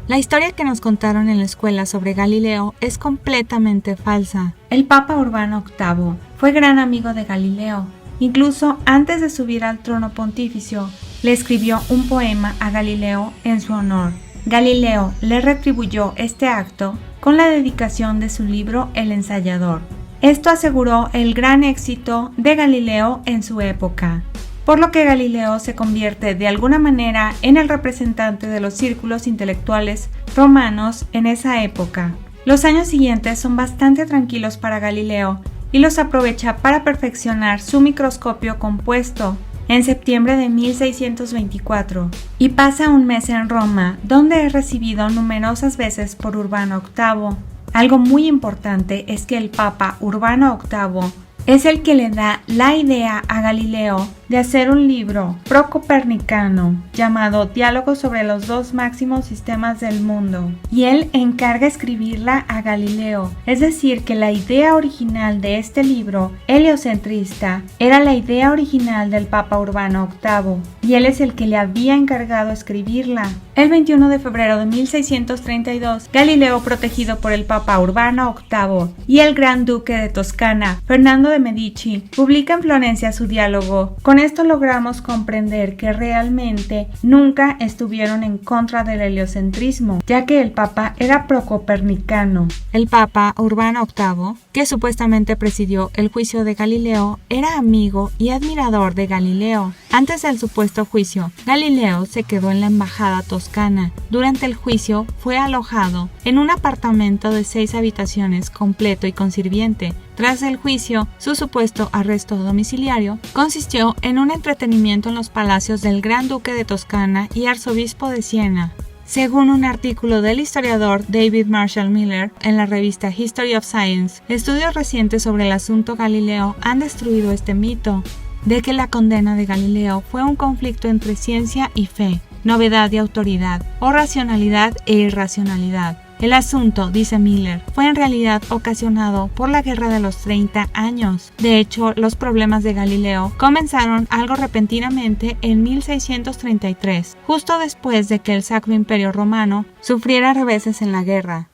La historia que nos contaron en la escuela sobre Galileo es completamente falsa. El Papa Urbano VIII fue gran amigo de Galileo. Incluso antes de subir al trono pontificio, le escribió un poema a Galileo en su honor. Galileo le retribuyó este acto con la dedicación de su libro El Ensayador. Esto aseguró el gran éxito de Galileo en su época, por lo que Galileo se convierte de alguna manera en el representante de los círculos intelectuales romanos en esa época. Los años siguientes son bastante tranquilos para Galileo y los aprovecha para perfeccionar su microscopio compuesto en septiembre de 1624 y pasa un mes en Roma, donde es recibido numerosas veces por Urbano VIII. Algo muy importante es que el Papa Urbano VIII es el que le da la idea a Galileo de hacer un libro pro-copernicano llamado Diálogo sobre los dos máximos sistemas del mundo, y él encarga escribirla a Galileo. Es decir, que la idea original de este libro heliocentrista era la idea original del Papa Urbano VIII, y él es el que le había encargado escribirla. El 21 de febrero de 1632, Galileo, protegido por el Papa Urbano VIII y el Gran Duque de Toscana, Fernando de Medici, publica en Florencia su diálogo. Con esto logramos comprender que realmente nunca estuvieron en contra del heliocentrismo, ya que el Papa era pro-copernicano. El Papa Urbano VIII, que supuestamente presidió el juicio de Galileo, era amigo y admirador de Galileo. Antes del supuesto juicio, Galileo se quedó en la embajada toscana. Durante el juicio fue alojado en un apartamento de 6 habitaciones completo y con sirviente. Tras el juicio, su supuesto arresto domiciliario consistió en un entretenimiento en los palacios del Gran Duque de Toscana y Arzobispo de Siena. Según un artículo del historiador David Marshall Miller en la revista History of Science, estudios recientes sobre el asunto Galileo han destruido este mito de que la condena de Galileo fue un conflicto entre ciencia y fe, novedad y autoridad, o racionalidad e irracionalidad. El asunto, dice Miller, fue en realidad ocasionado por la Guerra de los 30 años. De hecho, los problemas de Galileo comenzaron algo repentinamente en 1633, justo después de que el Sacro Imperio Romano sufriera reveses en la guerra.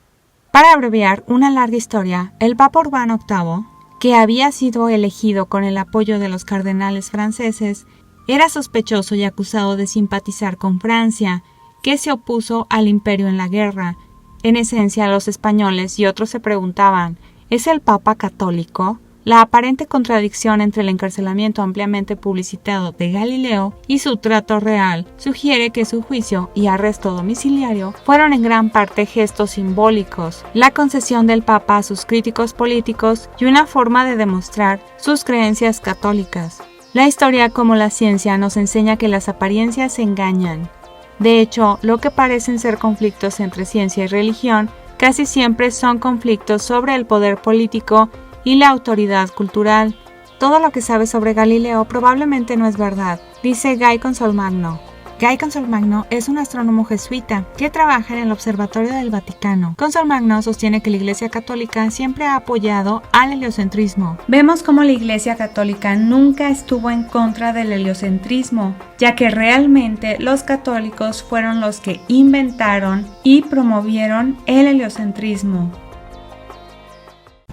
Para abreviar una larga historia, el Papa Urbano VIII, que había sido elegido con el apoyo de los cardenales franceses, era sospechoso y acusado de simpatizar con Francia, que se opuso al imperio en la guerra. En esencia, los españoles y otros se preguntaban, ¿es el Papa católico? La aparente contradicción entre el encarcelamiento ampliamente publicitado de Galileo y su trato real sugiere que su juicio y arresto domiciliario fueron en gran parte gestos simbólicos, la concesión del Papa a sus críticos políticos y una forma de demostrar sus creencias católicas. La historia, como la ciencia, nos enseña que las apariencias engañan. De hecho, lo que parecen ser conflictos entre ciencia y religión casi siempre son conflictos sobre el poder político y la autoridad cultural. Todo lo que sabes sobre Galileo probablemente no es verdad, dice Guy Consolmagno. Guy Consolmagno es un astrónomo jesuita que trabaja en el Observatorio del Vaticano. Consolmagno sostiene que la Iglesia Católica siempre ha apoyado al heliocentrismo. Vemos cómo la Iglesia Católica nunca estuvo en contra del heliocentrismo, ya que realmente los católicos fueron los que inventaron y promovieron el heliocentrismo.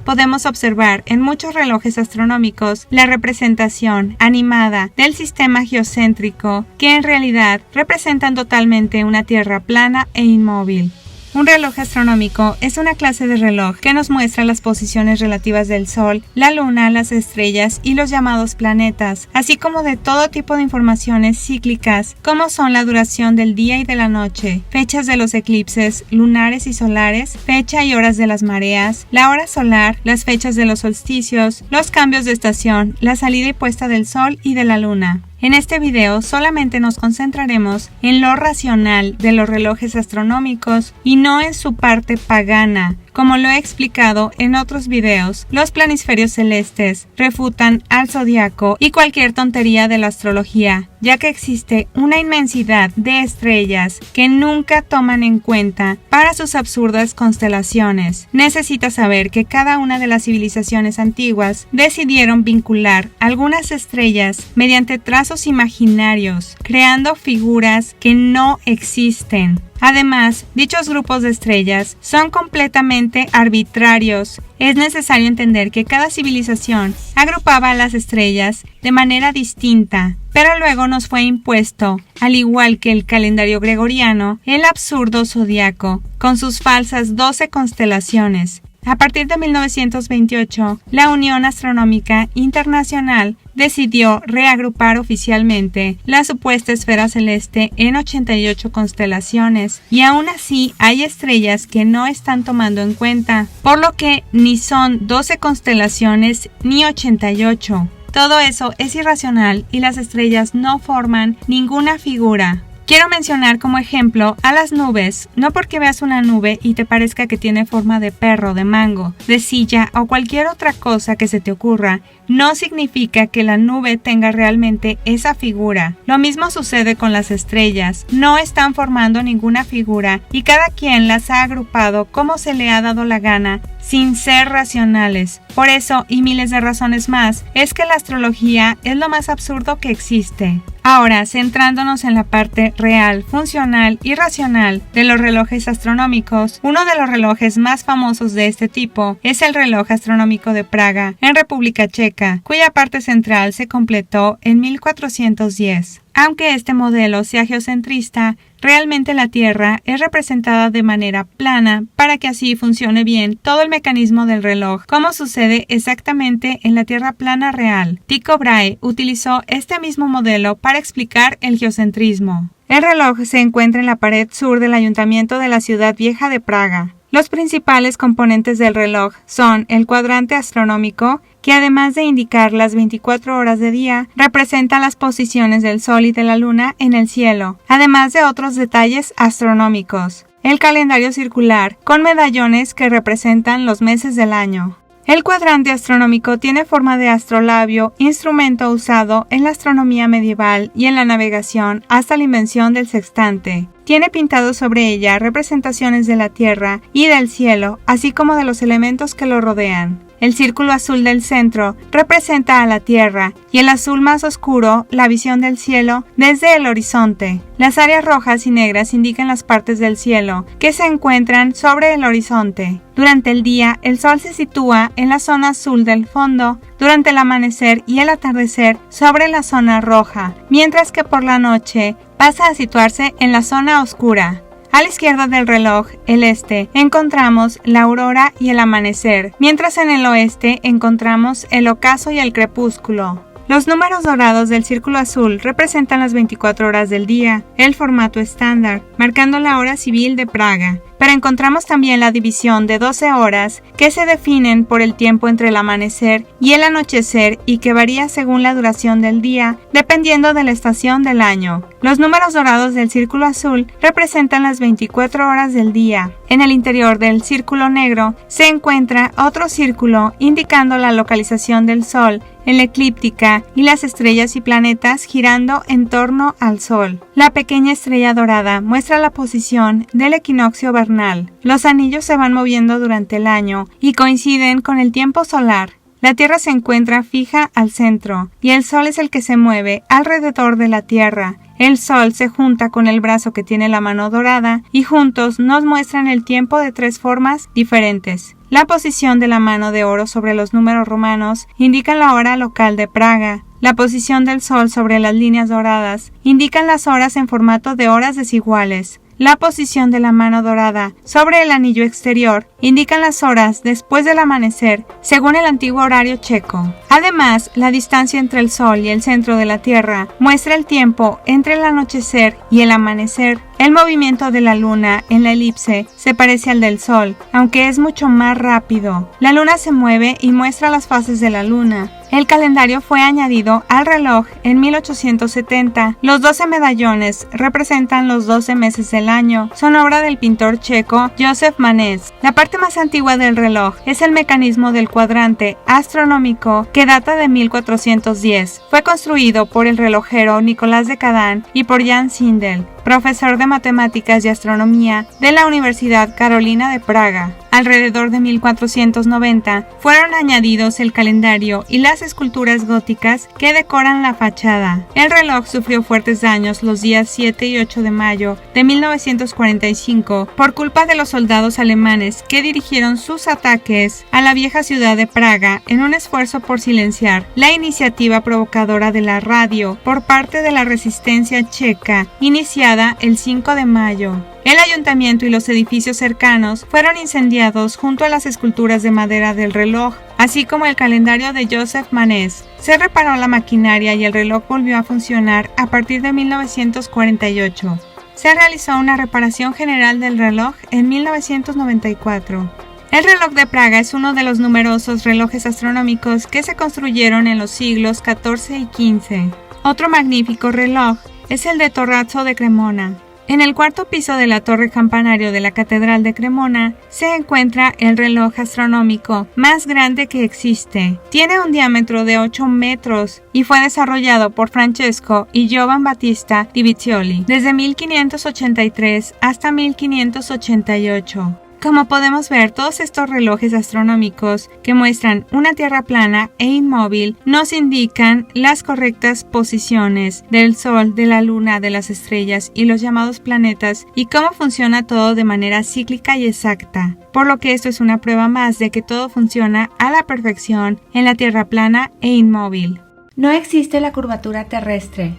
Podemos observar en muchos relojes astronómicos la representación animada del sistema geocéntrico, que en realidad representan totalmente una Tierra plana e inmóvil. Un reloj astronómico es una clase de reloj que nos muestra las posiciones relativas del Sol, la Luna, las estrellas y los llamados planetas, así como de todo tipo de informaciones cíclicas, como son la duración del día y de la noche, fechas de los eclipses lunares y solares, fecha y horas de las mareas, la hora solar, las fechas de los solsticios, los cambios de estación, la salida y puesta del Sol y de la Luna. En este video solamente nos concentraremos en lo racional de los relojes astronómicos y no en su parte pagana, Como lo he explicado en otros videos, los planisferios celestes refutan al zodiaco y cualquier tontería de la astrología, ya que existe una inmensidad de estrellas que nunca toman en cuenta para sus absurdas constelaciones. Necesitas saber que cada una de las civilizaciones antiguas decidieron vincular algunas estrellas mediante trazos imaginarios, creando figuras que no existen. Además, dichos grupos de estrellas son completamente arbitrarios. Es necesario entender que cada civilización agrupaba a las estrellas de manera distinta, pero luego nos fue impuesto, al igual que el calendario gregoriano, el absurdo zodiaco, con sus falsas 12 constelaciones. A partir de 1928, la Unión Astronómica Internacional decidió reagrupar oficialmente la supuesta esfera celeste en 88 constelaciones, y aún así hay estrellas que no están tomando en cuenta, por lo que ni son 12 constelaciones ni 88. Todo eso es irracional y las estrellas no forman ninguna figura. Quiero mencionar como ejemplo a las nubes, no porque veas una nube y te parezca que tiene forma de perro, de mango, de silla o cualquier otra cosa que se te ocurra, no significa que la nube tenga realmente esa figura. Lo mismo sucede con las estrellas, no están formando ninguna figura y cada quien las ha agrupado como se le ha dado la gana, sin ser racionales. Por eso, y miles de razones más, es que la astrología es lo más absurdo que existe. Ahora, centrándonos en la parte real, funcional y racional de los relojes astronómicos, uno de los relojes más famosos de este tipo es el reloj astronómico de Praga, en República Checa, cuya parte central se completó en 1410. Aunque este modelo sea geocentrista, realmente la Tierra es representada de manera plana para que así funcione bien todo el mecanismo del reloj, como sucede exactamente en la Tierra plana real. Tycho Brahe utilizó este mismo modelo para explicar el geocentrismo. El reloj se encuentra en la pared sur del ayuntamiento de la ciudad vieja de Praga. Los principales componentes del reloj son el cuadrante astronómico, que además de indicar las 24 horas de día, representa las posiciones del Sol y de la Luna en el cielo, además de otros detalles astronómicos. El calendario circular, con medallones que representan los meses del año. El cuadrante astronómico tiene forma de astrolabio, instrumento usado en la astronomía medieval y en la navegación hasta la invención del sextante. Tiene pintado sobre ella representaciones de la Tierra y del cielo, así como de los elementos que lo rodean. El círculo azul del centro representa a la Tierra y el azul más oscuro la visión del cielo desde el horizonte. Las áreas rojas y negras indican las partes del cielo que se encuentran sobre el horizonte. Durante el día, el Sol se sitúa en la zona azul del fondo, durante el amanecer y el atardecer sobre la zona roja, mientras que por la noche pasa a situarse en la zona oscura. A la izquierda del reloj, el este, encontramos la aurora y el amanecer, mientras en el oeste encontramos el ocaso y el crepúsculo. Los números dorados del círculo azul representan las 24 horas del día, el formato estándar, marcando la hora civil de Praga. Pero encontramos también la división de 12 horas que se definen por el tiempo entre el amanecer y el anochecer y que varía según la duración del día, dependiendo de la estación del año. Los números dorados del círculo azul representan las 24 horas del día. En el interior del círculo negro se encuentra otro círculo indicando la localización del Sol en la eclíptica y las estrellas y planetas girando en torno al Sol. La pequeña estrella dorada muestra la posición del equinoccio vernal. Los anillos se van moviendo durante el año y coinciden con el tiempo solar. La Tierra se encuentra fija al centro y el Sol es el que se mueve alrededor de la Tierra. El Sol se junta con el brazo que tiene la mano dorada y juntos nos muestran el tiempo de 3 formas diferentes. La posición de la mano de oro sobre los números romanos indica la hora local de Praga. La posición del Sol sobre las líneas doradas indican las horas en formato de horas desiguales. La posición de la mano dorada sobre el anillo exterior indican las horas después del amanecer, según el antiguo horario checo. Además, la distancia entre el Sol y el centro de la Tierra muestra el tiempo entre el anochecer y el amanecer. El movimiento de la Luna en la elipse se parece al del Sol, aunque es mucho más rápido. La Luna se mueve y muestra las fases de la Luna. El calendario fue añadido al reloj en 1870. Los 12 medallones representan los 12 meses del año. Son obra del pintor checo Josef Manez. La parte parte más antigua del reloj es el mecanismo del cuadrante astronómico que data de 1410. Fue construido por el relojero Nicolás de Cadán y por Jan Zindel, profesor de matemáticas y astronomía de la Universidad Carolina de Praga. Alrededor de 1490 fueron añadidos el calendario y las esculturas góticas que decoran la fachada. El reloj sufrió fuertes daños los días 7 y 8 de mayo de 1945 por culpa de los soldados alemanes que dirigieron sus ataques a la vieja ciudad de Praga en un esfuerzo por silenciar la iniciativa provocadora de la radio por parte de la resistencia checa iniciada el 5 de mayo. El ayuntamiento y los edificios cercanos fueron incendiados junto a las esculturas de madera del reloj, así como el calendario de Joseph Manès. Se reparó la maquinaria y el reloj volvió a funcionar a partir de 1948. Se realizó una reparación general del reloj en 1994. El reloj de Praga es uno de los numerosos relojes astronómicos que se construyeron en los siglos XIV y XV. Otro magnífico reloj es el de Torrazzo de Cremona. En el cuarto piso de la torre campanario de la Catedral de Cremona se encuentra el reloj astronómico más grande que existe. Tiene un diámetro de 8 metros y fue desarrollado por Francesco y Giovan Battista di Vizioli desde 1583 hasta 1588. Como podemos ver, todos estos relojes astronómicos que muestran una Tierra plana e inmóvil nos indican las correctas posiciones del Sol, de la Luna, de las estrellas y los llamados planetas y cómo funciona todo de manera cíclica y exacta. Por lo que esto es una prueba más de que todo funciona a la perfección en la Tierra plana e inmóvil. No existe la curvatura terrestre.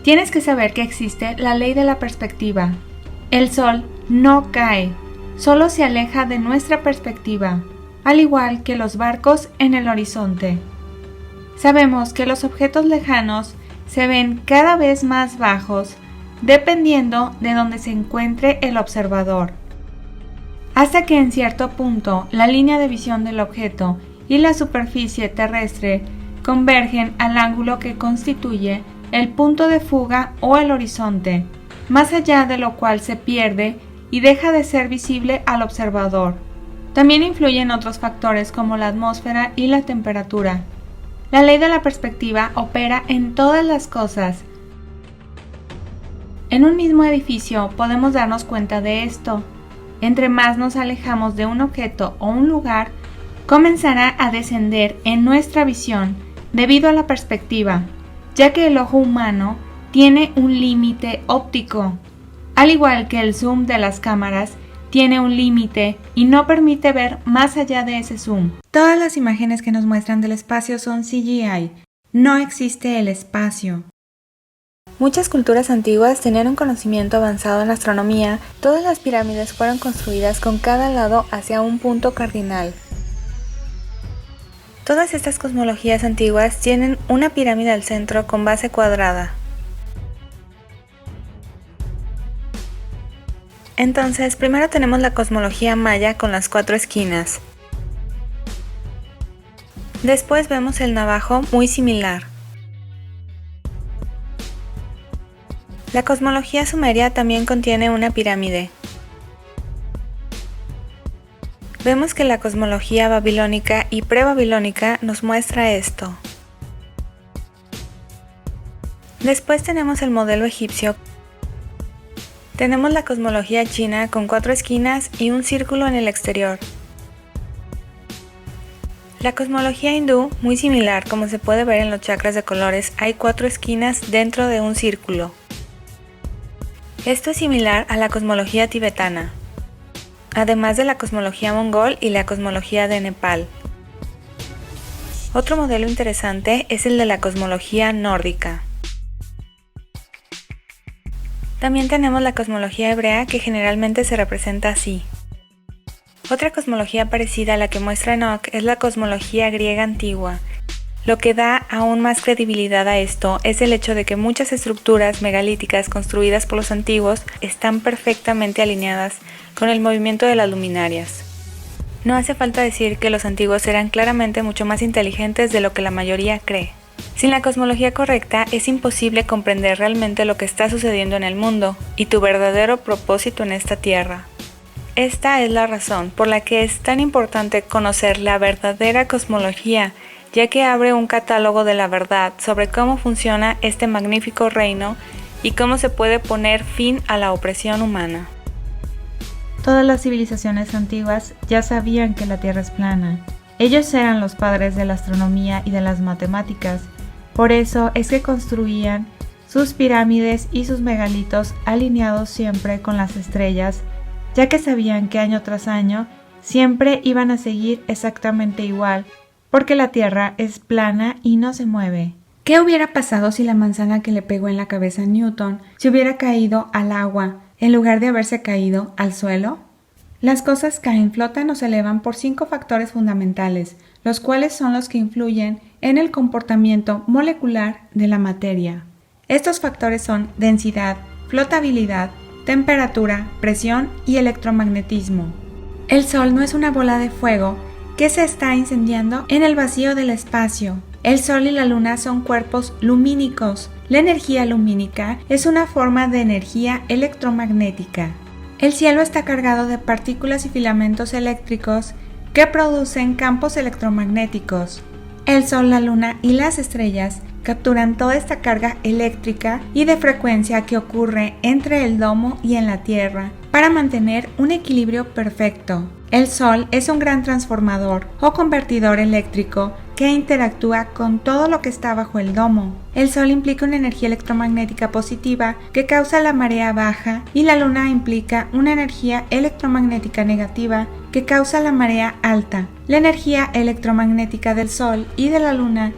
Tienes que saber que existe la ley de la perspectiva. El Sol no cae. Solo se aleja de nuestra perspectiva, al igual que los barcos en el horizonte. Sabemos que los objetos lejanos se ven cada vez más bajos dependiendo de donde se encuentre el observador, hasta que en cierto punto la línea de visión del objeto y la superficie terrestre convergen al ángulo que constituye el punto de fuga o el horizonte, más allá de lo cual se pierde y deja de ser visible al observador. También influyen otros factores como la atmósfera y la temperatura. La ley de la perspectiva opera en todas las cosas. En un mismo edificio podemos darnos cuenta de esto. Entre más nos alejamos de un objeto o un lugar, comenzará a descender en nuestra visión debido a la perspectiva, ya que el ojo humano tiene un límite óptico. Al igual que el zoom de las cámaras, tiene un límite y no permite ver más allá de ese zoom. Todas las imágenes que nos muestran del espacio son CGI. No existe el espacio. Muchas culturas antiguas tenían un conocimiento avanzado en astronomía. Todas las pirámides fueron construidas con cada lado hacia un punto cardinal. Todas estas cosmologías antiguas tienen una pirámide al centro con base cuadrada. Entonces, primero tenemos la cosmología maya con las 4 esquinas. Después vemos el navajo muy similar. La cosmología sumeria también contiene una pirámide. Vemos que la cosmología babilónica y prebabilónica nos muestra esto. Después tenemos el modelo egipcio. Tenemos la cosmología china con 4 esquinas y un círculo en el exterior. La cosmología hindú, muy similar, como se puede ver en los chakras de colores, hay 4 esquinas dentro de un círculo. Esto es similar a la cosmología tibetana, además de la cosmología mongol y la cosmología de Nepal. Otro modelo interesante es el de la cosmología nórdica. También tenemos la cosmología hebrea, que generalmente se representa así. Otra cosmología parecida a la que muestra Enoch es la cosmología griega antigua. Lo que da aún más credibilidad a esto es el hecho de que muchas estructuras megalíticas construidas por los antiguos están perfectamente alineadas con el movimiento de las luminarias. No hace falta decir que los antiguos eran claramente mucho más inteligentes de lo que la mayoría cree. Sin la cosmología correcta es imposible comprender realmente lo que está sucediendo en el mundo y tu verdadero propósito en esta tierra. esta es la razón por la que es tan importante conocer la verdadera cosmología, ya que abre un catálogo de la verdad sobre cómo funciona este magnífico reino y cómo se puede poner fin a la opresión humana. Todas las civilizaciones antiguas ya sabían que la Tierra es plana. Ellos eran los padres de la astronomía y de las matemáticas. Por eso es que construían sus pirámides y sus megalitos alineados siempre con las estrellas, ya que sabían que año tras año siempre iban a seguir exactamente igual, porque la Tierra es plana y no se mueve. ¿Qué hubiera pasado si la manzana que le pegó en la cabeza a Newton se hubiera caído al agua en lugar de haberse caído al suelo? Las cosas caen, flotan o se elevan por 5 factores fundamentales, los cuales son los que influyen en el comportamiento molecular de la materia. Estos factores son densidad, flotabilidad, temperatura, presión y electromagnetismo. El Sol no es una bola de fuego que se está incendiando en el vacío del espacio. El Sol y la Luna son cuerpos lumínicos. La energía lumínica es una forma de energía electromagnética. El cielo está cargado de partículas y filamentos eléctricos que producen campos electromagnéticos. El Sol, la Luna y las estrellas capturan toda esta carga eléctrica y de frecuencia que ocurre entre el domo y en la Tierra para mantener un equilibrio perfecto. El Sol es un gran transformador o convertidor eléctrico que interactúa con todo lo que está bajo el domo. El Sol implica una energía electromagnética positiva que causa la marea baja y la Luna implica una energía electromagnética negativa que causa la marea alta. La energía electromagnética del Sol y de la Luna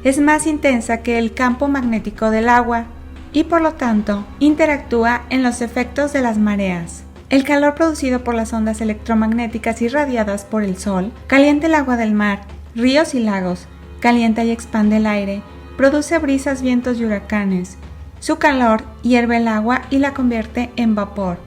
es más intensa que el campo magnético del agua y por lo tanto interactúa en los efectos de las mareas. El calor producido por las ondas electromagnéticas irradiadas por el Sol calienta el agua del mar, ríos y lagos, calienta y expande el aire, produce brisas, vientos y huracanes. Su calor hierve el agua y la convierte en vapor.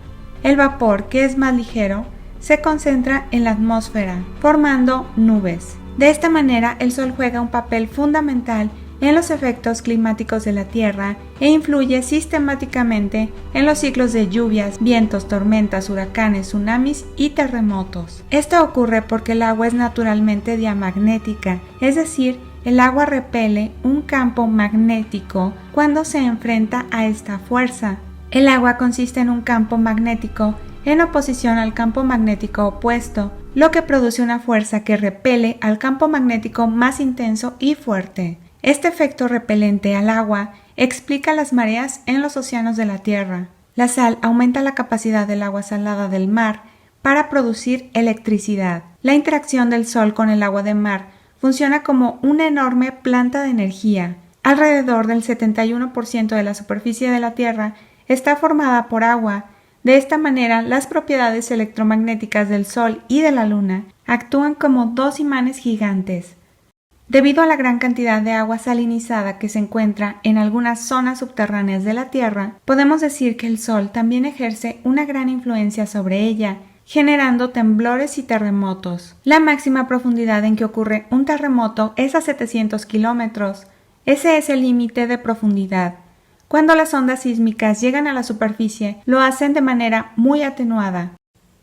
El vapor, que es más ligero, se concentra en la atmósfera, formando nubes. De esta manera, el Sol juega un papel fundamental en los efectos climáticos de la Tierra e influye sistemáticamente en los ciclos de lluvias, vientos, tormentas, huracanes, tsunamis y terremotos. Esto ocurre porque el agua es naturalmente diamagnética, es decir, el agua repele un campo magnético cuando se enfrenta a esta fuerza. El agua consiste en un campo magnético en oposición al campo magnético opuesto, lo que produce una fuerza que repele al campo magnético más intenso y fuerte. Este efecto repelente al agua explica las mareas en los océanos de la Tierra. La sal aumenta la capacidad del agua salada del mar para producir electricidad. La interacción del Sol con el agua de mar funciona como una enorme planta de energía. Alrededor del 71% de la superficie de la Tierra está formada por agua. De esta manera, las propiedades electromagnéticas del Sol y de la Luna actúan como dos imanes gigantes. Debido a la gran cantidad de agua salinizada que se encuentra en algunas zonas subterráneas de la Tierra, podemos decir que el Sol también ejerce una gran influencia sobre ella, generando temblores y terremotos. La máxima profundidad en que ocurre un terremoto es a 700 kilómetros. Ese es el límite de profundidad. Cuando las ondas sísmicas llegan a la superficie, lo hacen de manera muy atenuada.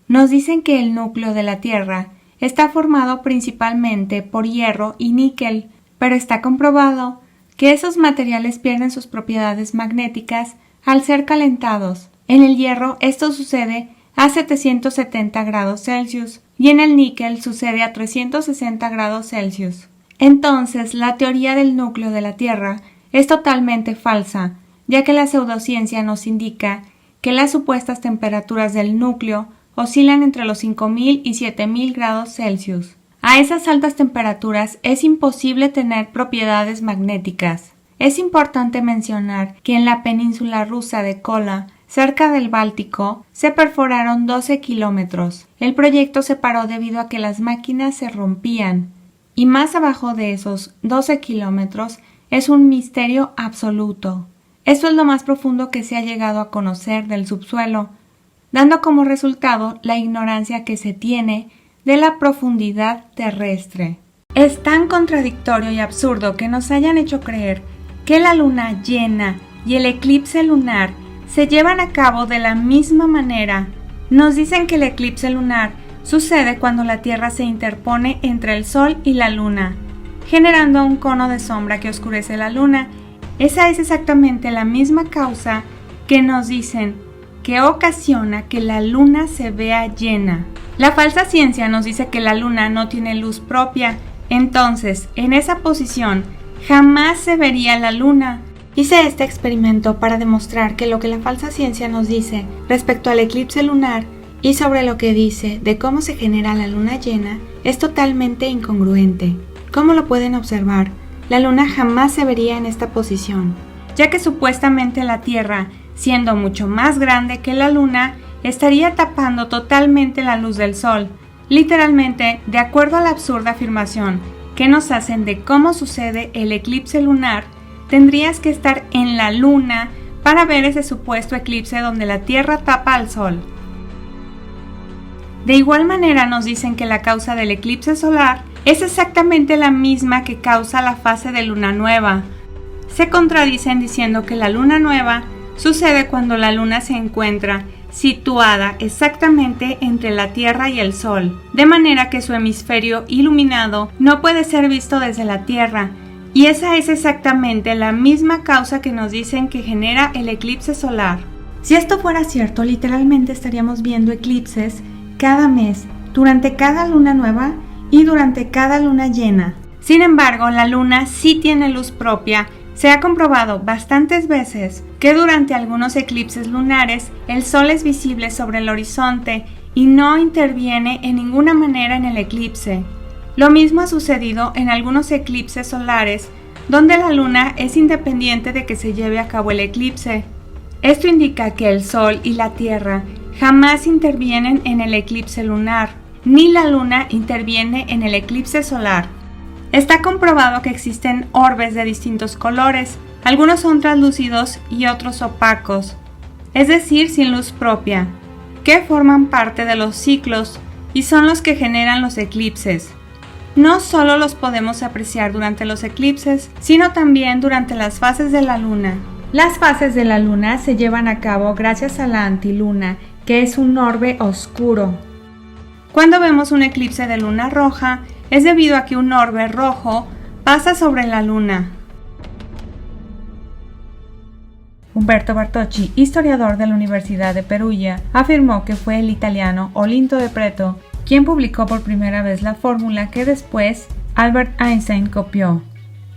Nos dicen que el núcleo de la Tierra está formado principalmente por hierro y níquel, pero está comprobado que esos materiales pierden sus propiedades magnéticas al ser calentados. En el hierro esto sucede a 770 grados Celsius y en el níquel sucede a 360 grados Celsius. Entonces, la teoría del núcleo de la Tierra es totalmente falsa, ya que la pseudociencia nos indica que las supuestas temperaturas del núcleo oscilan entre los 5000 y 7000 grados Celsius. A esas altas temperaturas es imposible tener propiedades magnéticas. Es importante mencionar que en la península rusa de Kola, cerca del Báltico, se perforaron 12 kilómetros. El proyecto se paró debido a que las máquinas se rompían, y más abajo de esos 12 kilómetros es un misterio absoluto. Esto es lo más profundo que se ha llegado a conocer del subsuelo, dando como resultado la ignorancia que se tiene de la profundidad terrestre. Es tan contradictorio y absurdo que nos hayan hecho creer que la luna llena y el eclipse lunar se llevan a cabo de la misma manera, Nos dicen que el eclipse lunar sucede cuando la Tierra se interpone entre el Sol y la Luna, generando un cono de sombra que oscurece la Luna. Esa es exactamente la misma causa que nos dicen que ocasiona que la Luna se vea llena. La falsa ciencia nos dice que la Luna no tiene luz propia, entonces en esa posición jamás se vería la Luna. Hice este experimento para demostrar que lo que la falsa ciencia nos dice respecto al eclipse lunar y sobre lo que dice de cómo se genera la luna llena es totalmente incongruente. Como lo pueden observar, la luna jamás se vería en esta posición, ya que supuestamente la Tierra, siendo mucho más grande que la luna, estaría tapando totalmente la luz del Sol. Literalmente, de acuerdo a la absurda afirmación que nos hacen de cómo sucede el eclipse lunar, tendrías que estar en la Luna para ver ese supuesto eclipse donde la Tierra tapa al Sol. De igual manera nos dicen que la causa del eclipse solar es exactamente la misma que causa la fase de luna nueva. Se contradicen diciendo que la luna nueva sucede cuando la Luna se encuentra situada exactamente entre la Tierra y el Sol, de manera que su hemisferio iluminado no puede ser visto desde la Tierra. Y esa es exactamente la misma causa que nos dicen que genera el eclipse solar. Si esto fuera cierto, literalmente estaríamos viendo eclipses cada mes, durante cada luna nueva y durante cada luna llena. Sin embargo, la luna sí tiene luz propia. Se ha comprobado bastantes veces que durante algunos eclipses lunares el Sol es visible sobre el horizonte y no interviene en ninguna manera en el eclipse. Lo mismo ha sucedido en algunos eclipses solares, donde la Luna es independiente de que se lleve a cabo el eclipse. Esto indica que el Sol y la Tierra jamás intervienen en el eclipse lunar, ni la Luna interviene en el eclipse solar. Está comprobado que existen orbes de distintos colores, algunos son translúcidos y otros opacos, es decir, sin luz propia, que forman parte de los ciclos y son los que generan los eclipses. No solo los podemos apreciar durante los eclipses, sino también durante las fases de la Luna. Las fases de la Luna se llevan a cabo gracias a la antiluna, que es un orbe oscuro. Cuando vemos un eclipse de luna roja, es debido a que un orbe rojo pasa sobre la Luna. Umberto Bartocci, historiador de la Universidad de Perugia, afirmó que fue el italiano Olinto de Pretto quien publicó por primera vez la fórmula que después Albert Einstein copió.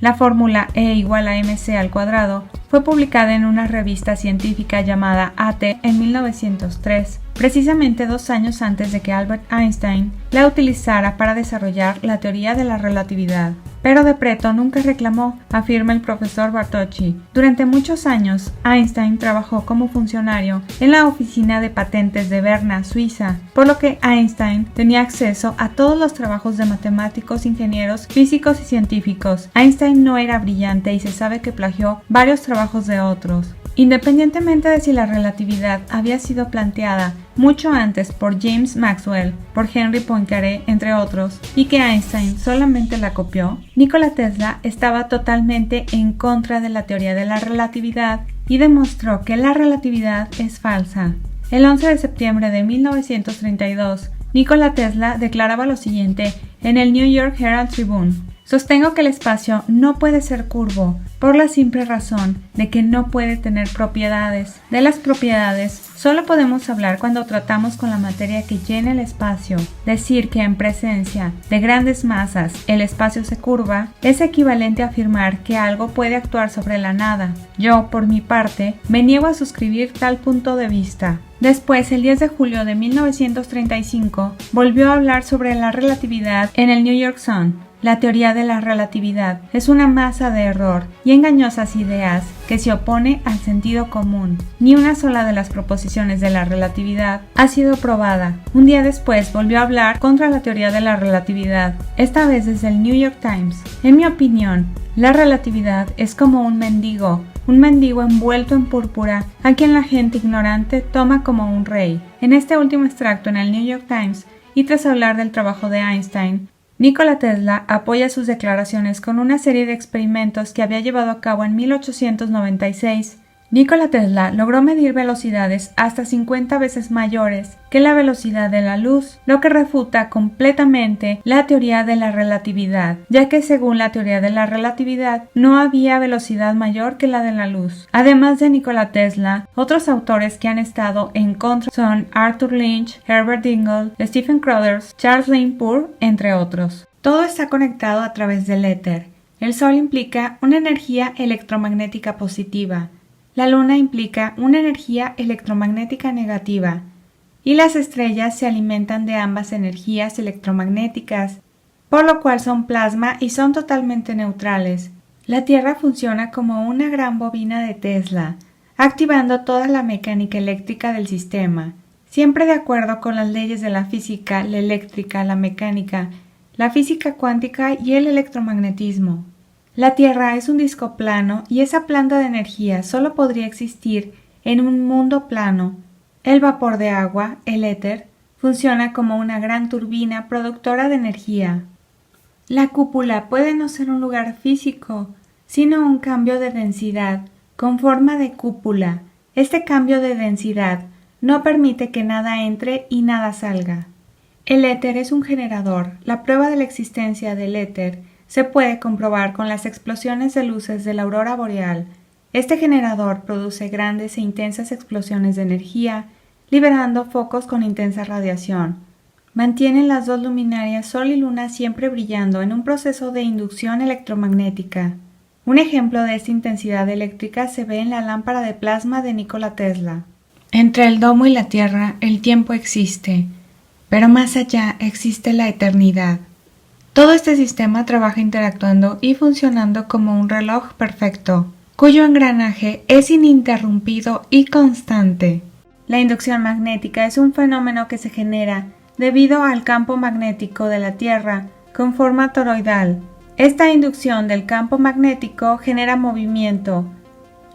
La fórmula E igual a mc² fue publicada en una revista científica llamada AT en 1903, precisamente 2 años antes de que Albert Einstein la utilizara para desarrollar la teoría de la relatividad. Pero de Pretto nunca reclamó, afirma el profesor Bartocci. Durante muchos años, Einstein trabajó como funcionario en la oficina de patentes de Berna, Suiza, por lo que Einstein tenía acceso a todos los trabajos de matemáticos, ingenieros, físicos y científicos. Einstein no era brillante y se sabe que plagió varios trabajos de otros. Independientemente de si la relatividad había sido planteada mucho antes por James Maxwell, por Henri Poincaré, entre otros, y que Einstein solamente la copió, Nikola Tesla estaba totalmente en contra de la teoría de la relatividad y demostró que la relatividad es falsa. El 11 de septiembre de 1932, Nikola Tesla declaraba lo siguiente en el New York Herald Tribune: sostengo que el espacio no puede ser curvo por la simple razón de que no puede tener propiedades. De las propiedades solo podemos hablar cuando tratamos con la materia que llena el espacio. Decir que en presencia de grandes masas el espacio se curva es equivalente a afirmar que algo puede actuar sobre la nada. Yo, por mi parte, me niego a suscribir tal punto de vista. Después, el 10 de julio de 1935, volvió a hablar sobre la relatividad en el New York Sun. La teoría de la relatividad es una masa de error y engañosas ideas que se opone al sentido común. Ni una sola de las proposiciones de la relatividad ha sido probada. Un día después volvió a hablar contra la teoría de la relatividad, esta vez desde el New York Times. En mi opinión, la relatividad es como un mendigo envuelto en púrpura a quien la gente ignorante toma como un rey. En este último extracto en el New York Times, y tras hablar del trabajo de Einstein, Nikola Tesla apoya sus declaraciones con una serie de experimentos que había llevado a cabo en 1896 Nikola Tesla logró medir velocidades hasta 50 veces mayores que la velocidad de la luz, lo que refuta completamente la teoría de la relatividad, ya que según la teoría de la relatividad no había velocidad mayor que la de la luz. Además de Nikola Tesla, otros autores que han estado en contra son Arthur Lynch, Herbert Dingle, Stephen Crothers, Charles Lane Poore, entre otros. Todo está conectado a través del éter. El Sol implica una energía electromagnética positiva. La Luna implica una energía electromagnética negativa, y las estrellas se alimentan de ambas energías electromagnéticas, por lo cual son plasma y son totalmente neutrales. La Tierra funciona como una gran bobina de Tesla, activando toda la mecánica eléctrica del sistema, siempre de acuerdo con las leyes de la física, la eléctrica, la mecánica, la física cuántica y el electromagnetismo. La Tierra es un disco plano y esa planta de energía solo podría existir en un mundo plano. El vapor de agua, el éter, funciona como una gran turbina productora de energía. La cúpula puede no ser un lugar físico, sino un cambio de densidad con forma de cúpula. Este cambio de densidad no permite que nada entre y nada salga. El éter es un generador. La prueba de la existencia del éter se puede comprobar con las explosiones de luces de la aurora boreal. Este generador produce grandes e intensas explosiones de energía, liberando focos con intensa radiación. Mantienen las dos luminarias Sol y Luna siempre brillando en un proceso de inducción electromagnética. Un ejemplo de esta intensidad eléctrica se ve en la lámpara de plasma de Nikola Tesla. Entre el domo y la Tierra el tiempo existe, pero más allá existe la eternidad. Todo este sistema trabaja interactuando y funcionando como un reloj perfecto, cuyo engranaje es ininterrumpido y constante. La inducción magnética es un fenómeno que se genera debido al campo magnético de la Tierra con forma toroidal. Esta inducción del campo magnético genera movimiento.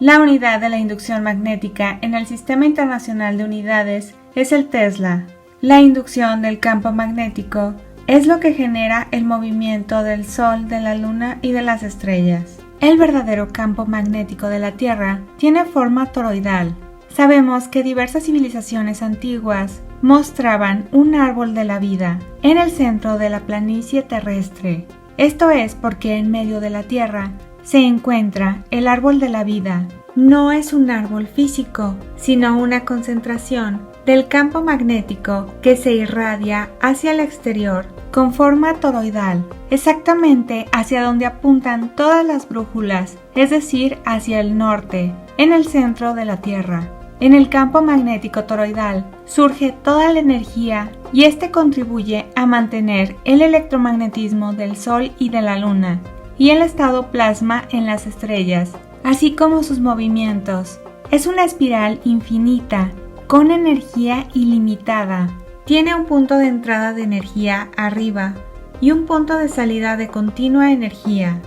La unidad de la inducción magnética en el Sistema Internacional de Unidades es el Tesla. La inducción del campo magnético es lo que genera el movimiento del Sol, de la Luna y de las estrellas. El verdadero campo magnético de la Tierra tiene forma toroidal. Sabemos que diversas civilizaciones antiguas mostraban un árbol de la vida en el centro de la planicie terrestre. Esto es porque en medio de la Tierra se encuentra el árbol de la vida. No es un árbol físico, sino una concentración del campo magnético que se irradia hacia el exterior con forma toroidal, exactamente hacia donde apuntan todas las brújulas, es decir, hacia el norte, en el centro de la Tierra. En el campo magnético toroidal surge toda la energía y este contribuye a mantener el electromagnetismo del Sol y de la Luna y el estado plasma en las estrellas, así como sus movimientos. Es una espiral infinita con energía ilimitada. Tiene un punto de entrada de energía arriba y un punto de salida de continua energía.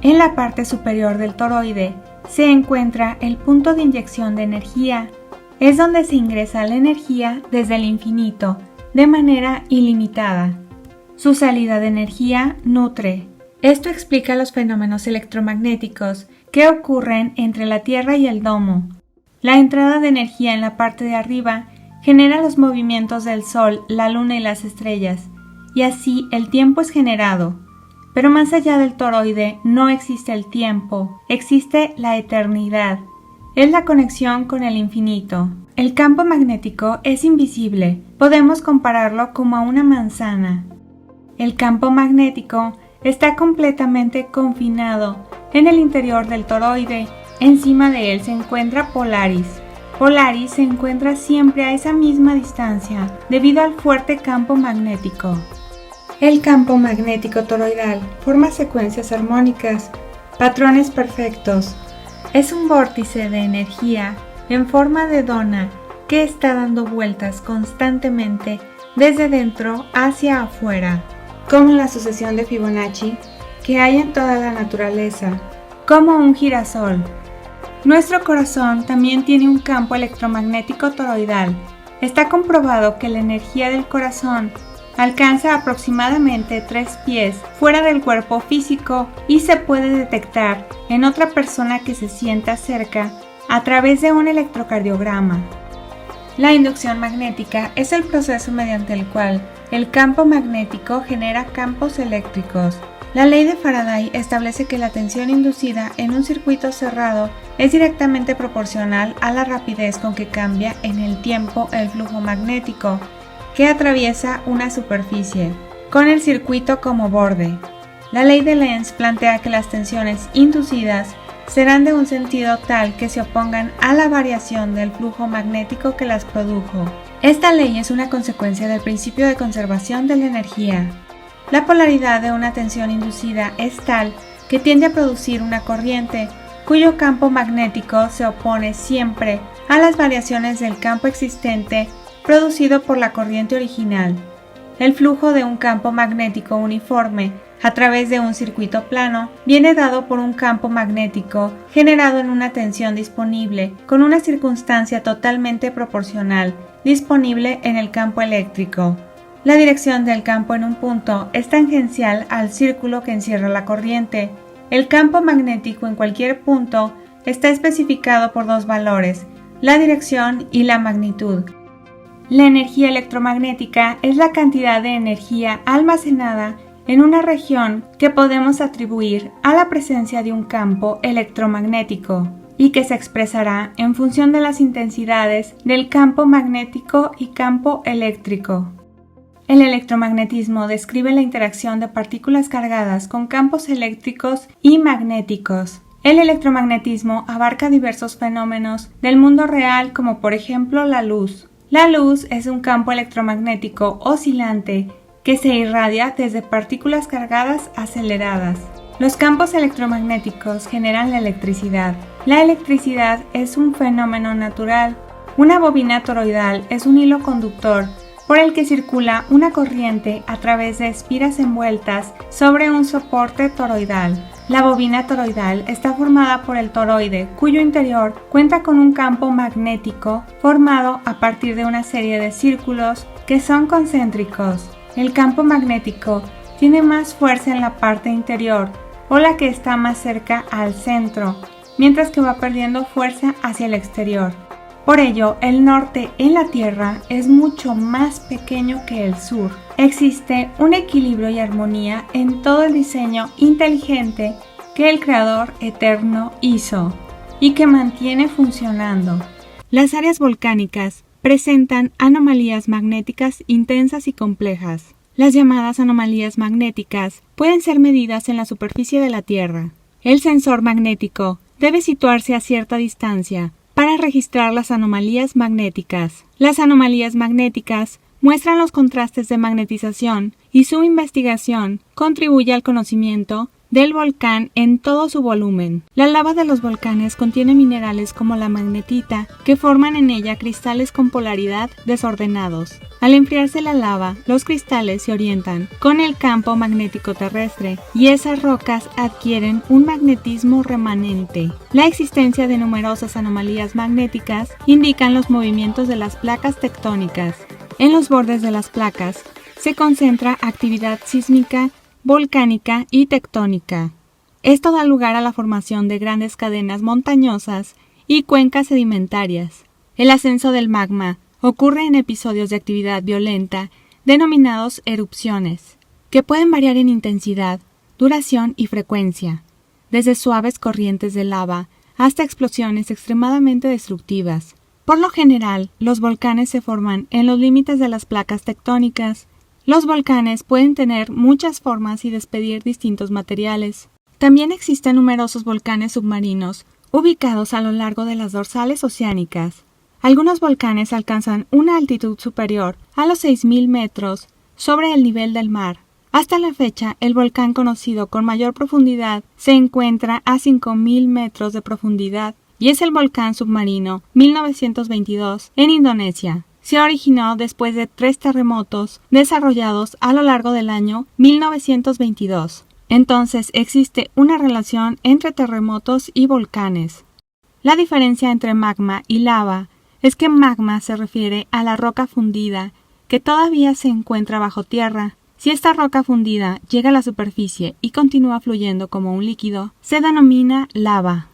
En la parte superior del toroide se encuentra el punto de inyección de energía. Es donde se ingresa la energía desde el infinito, de manera ilimitada. Su salida de energía nutre. Esto explica los fenómenos electromagnéticos que ocurren entre la Tierra y el domo. La entrada de energía en la parte de arriba genera los movimientos del Sol, la Luna y las estrellas, y así el tiempo es generado. Pero más allá del toroide no existe el tiempo, existe la eternidad. Es la conexión con el infinito. El campo magnético es invisible, podemos compararlo como a una manzana. El campo magnético está completamente confinado en el interior del toroide. Encima de él se encuentra Polaris. Polaris se encuentra siempre a esa misma distancia debido al fuerte campo magnético. El campo magnético toroidal forma secuencias armónicas, patrones perfectos. Es un vórtice de energía en forma de dona que está dando vueltas constantemente desde dentro hacia afuera, como la sucesión de Fibonacci que hay en toda la naturaleza, como un girasol. Nuestro corazón también tiene un campo electromagnético toroidal. Está comprobado que la energía del corazón alcanza aproximadamente 3 pies fuera del cuerpo físico y se puede detectar en otra persona que se sienta cerca a través de un electrocardiograma. La inducción magnética es el proceso mediante el cual el campo magnético genera campos eléctricos. La ley de Faraday establece que la tensión inducida en un circuito cerrado es directamente proporcional a la rapidez con que cambia en el tiempo el flujo magnético que atraviesa una superficie, con el circuito como borde. La ley de Lenz plantea que las tensiones inducidas serán de un sentido tal que se opongan a la variación del flujo magnético que las produjo. Esta ley es una consecuencia del principio de conservación de la energía. La polaridad de una tensión inducida es tal que tiende a producir una corriente cuyo campo magnético se opone siempre a las variaciones del campo existente producido por la corriente original. El flujo de un campo magnético uniforme a través de un circuito plano viene dado por un campo magnético generado en una tensión disponible con una circunstancia totalmente proporcional disponible en el campo eléctrico. La dirección del campo en un punto es tangencial al círculo que encierra la corriente. El campo magnético en cualquier punto está especificado por dos valores, la dirección y la magnitud. La energía electromagnética es la cantidad de energía almacenada en una región que podemos atribuir a la presencia de un campo electromagnético y que se expresará en función de las intensidades del campo magnético y campo eléctrico. El electromagnetismo describe la interacción de partículas cargadas con campos eléctricos y magnéticos. El electromagnetismo abarca diversos fenómenos del mundo real como por ejemplo la luz. La luz es un campo electromagnético oscilante que se irradia desde partículas cargadas aceleradas. Los campos electromagnéticos generan la electricidad. La electricidad es un fenómeno natural. Una bobina toroidal es un hilo conductor por el que circula una corriente a través de espiras envueltas sobre un soporte toroidal. La bobina toroidal está formada por el toroide, cuyo interior cuenta con un campo magnético formado a partir de una serie de círculos que son concéntricos. El campo magnético tiene más fuerza en la parte interior o la que está más cerca al centro, mientras que va perdiendo fuerza hacia el exterior. Por ello, el norte en la Tierra es mucho más pequeño que el sur. Existe un equilibrio y armonía en todo el diseño inteligente que el Creador eterno hizo y que mantiene funcionando. Las áreas volcánicas presentan anomalías magnéticas intensas y complejas. Las llamadas anomalías magnéticas pueden ser medidas en la superficie de la Tierra. El sensor magnético debe situarse a cierta distancia para registrar las anomalías magnéticas. Las anomalías magnéticas muestran los contrastes de magnetización y su investigación contribuye al conocimiento del volcán en todo su volumen. La lava de los volcanes contiene minerales como la magnetita que forman en ella cristales con polaridad desordenados. Al enfriarse la lava, los cristales se orientan con el campo magnético terrestre y esas rocas adquieren un magnetismo remanente. La existencia de numerosas anomalías magnéticas indican los movimientos de las placas tectónicas. En los bordes de las placas se concentra actividad sísmica, volcánica y tectónica. Esto da lugar a la formación de grandes cadenas montañosas y cuencas sedimentarias. El ascenso del magma ocurre en episodios de actividad violenta denominados erupciones, que pueden variar en intensidad, duración y frecuencia, desde suaves corrientes de lava hasta explosiones extremadamente destructivas. Por lo general, los volcanes se forman en los límites de las placas tectónicas. Los volcanes pueden tener muchas formas y despedir distintos materiales. También existen numerosos volcanes submarinos ubicados a lo largo de las dorsales oceánicas. Algunos volcanes alcanzan una altitud superior a los 6.000 metros sobre el nivel del mar. Hasta la fecha, el volcán conocido con mayor profundidad se encuentra a 5.000 metros de profundidad y es el volcán submarino 1922 en Indonesia. Se originó después de 3 terremotos desarrollados a lo largo del año 1922. Entonces existe una relación entre terremotos y volcanes. La diferencia entre magma y lava es que magma se refiere a la roca fundida que todavía se encuentra bajo tierra. Si esta roca fundida llega a la superficie y continúa fluyendo como un líquido, se denomina lava.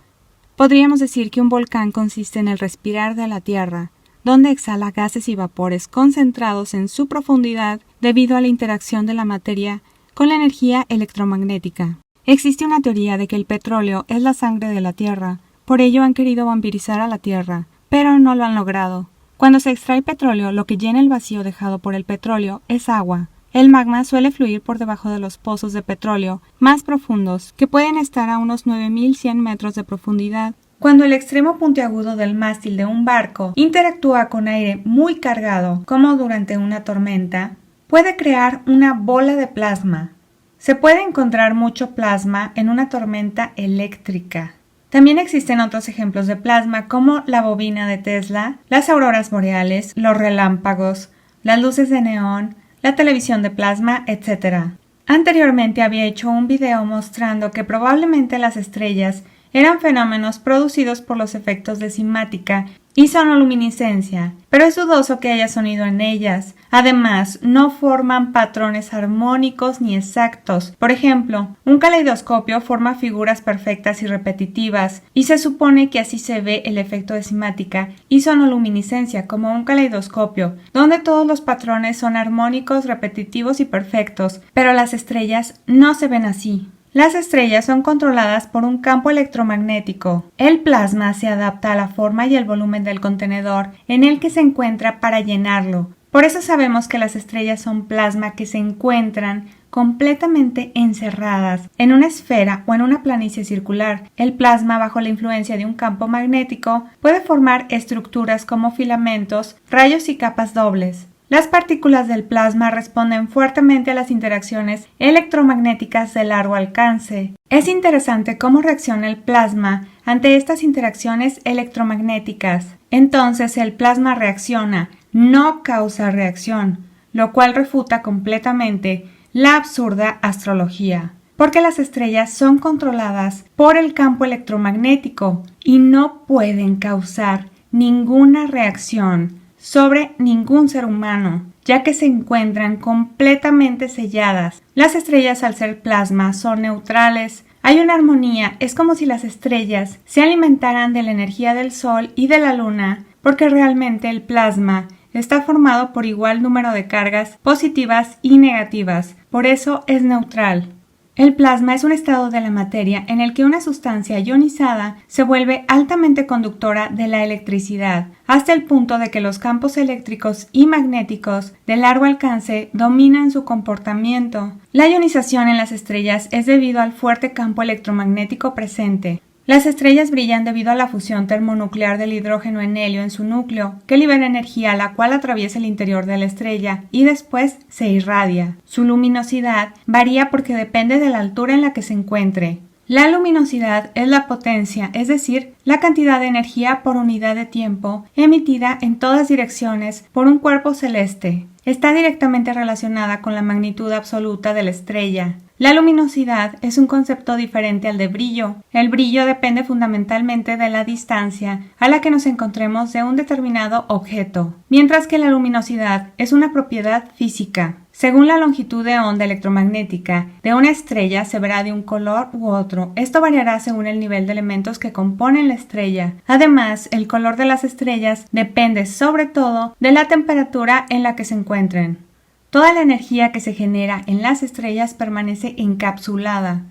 Podríamos decir que un volcán consiste en el respirar de la Tierra, donde exhala gases y vapores concentrados en su profundidad debido a la interacción de la materia con la energía electromagnética. Existe una teoría de que el petróleo es la sangre de la Tierra, por ello han querido vampirizar a la Tierra, pero no lo han logrado. Cuando se extrae petróleo, lo que llena el vacío dejado por el petróleo es agua. El magma suele fluir por debajo de los pozos de petróleo más profundos, que pueden estar a unos 9.100 metros de profundidad. Cuando el extremo puntiagudo del mástil de un barco interactúa con aire muy cargado, como durante una tormenta, puede crear una bola de plasma. Se puede encontrar mucho plasma en una tormenta eléctrica. También existen otros ejemplos de plasma como la bobina de Tesla, las auroras boreales, los relámpagos, las luces de neón, la televisión de plasma, etc. Anteriormente había hecho un video mostrando que probablemente las estrellas eran fenómenos producidos por los efectos de cimática y sonoluminiscencia, pero es dudoso que haya sonido en ellas. Además, no forman patrones armónicos ni exactos. Por ejemplo, un caleidoscopio forma figuras perfectas y repetitivas, y se supone que así se ve el efecto de cimática y sonoluminiscencia como un caleidoscopio, donde todos los patrones son armónicos, repetitivos y perfectos, pero las estrellas no se ven así. Las estrellas son controladas por un campo electromagnético. El plasma se adapta a la forma y el volumen del contenedor en el que se encuentra para llenarlo. Por eso sabemos que las estrellas son plasma que se encuentran completamente encerradas en una esfera o en una planicie circular. El plasma, bajo la influencia de un campo magnético, puede formar estructuras como filamentos, rayos y capas dobles. Las partículas del plasma responden fuertemente a las interacciones electromagnéticas de largo alcance. Es interesante cómo reacciona el plasma ante estas interacciones electromagnéticas. Entonces el plasma reacciona, no causa reacción, lo cual refuta completamente la absurda astrología, porque las estrellas son controladas por el campo electromagnético y no pueden causar ninguna reacción sobre ningún ser humano, ya que se encuentran completamente selladas. Las estrellas, al ser plasma, son neutrales. Hay una armonía, es como si las estrellas se alimentaran de la energía del Sol y de la Luna, porque realmente el plasma está formado por igual número de cargas positivas y negativas, por eso es neutral. El plasma es un estado de la materia en el que una sustancia ionizada se vuelve altamente conductora de la electricidad, hasta el punto de que los campos eléctricos y magnéticos de largo alcance dominan su comportamiento. La ionización en las estrellas es debido al fuerte campo electromagnético presente. Las estrellas brillan debido a la fusión termonuclear del hidrógeno en helio en su núcleo, que libera energía la cual atraviesa el interior de la estrella y después se irradia. Su luminosidad varía porque depende de la altura en la que se encuentre. La luminosidad es la potencia, es decir, la cantidad de energía por unidad de tiempo emitida en todas direcciones por un cuerpo celeste. Está directamente relacionada con la magnitud absoluta de la estrella. La luminosidad es un concepto diferente al de brillo. El brillo depende fundamentalmente de la distancia a la que nos encontremos de un determinado objeto, mientras que la luminosidad es una propiedad física. Según la longitud de onda electromagnética de una estrella se verá de un color u otro. Esto variará según el nivel de elementos que componen la estrella. Además, el color de las estrellas depende sobre todo de la temperatura en la que se encuentren. Toda la energía que se genera en las estrellas permanece encapsulada.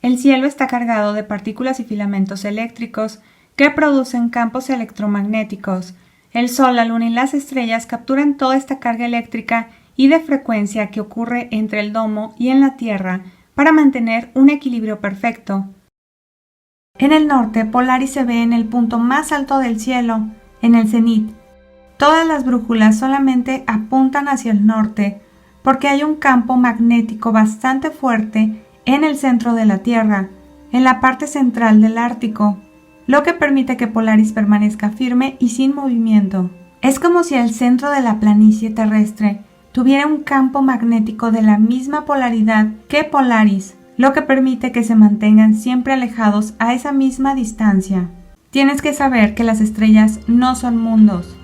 El cielo está cargado de partículas y filamentos eléctricos que producen campos electromagnéticos. El Sol, la Luna y las estrellas capturan toda esta carga eléctrica y de frecuencia que ocurre entre el domo y en la Tierra para mantener un equilibrio perfecto. En el norte, Polaris se ve en el punto más alto del cielo, en el cenit. Todas las brújulas solamente apuntan hacia el norte porque hay un campo magnético bastante fuerte en el centro de la Tierra, en la parte central del Ártico, lo que permite que Polaris permanezca firme y sin movimiento. Es como si el centro de la planicie terrestre tuviera un campo magnético de la misma polaridad que Polaris, lo que permite que se mantengan siempre alejados a esa misma distancia. Tienes que saber que las estrellas no son mundos.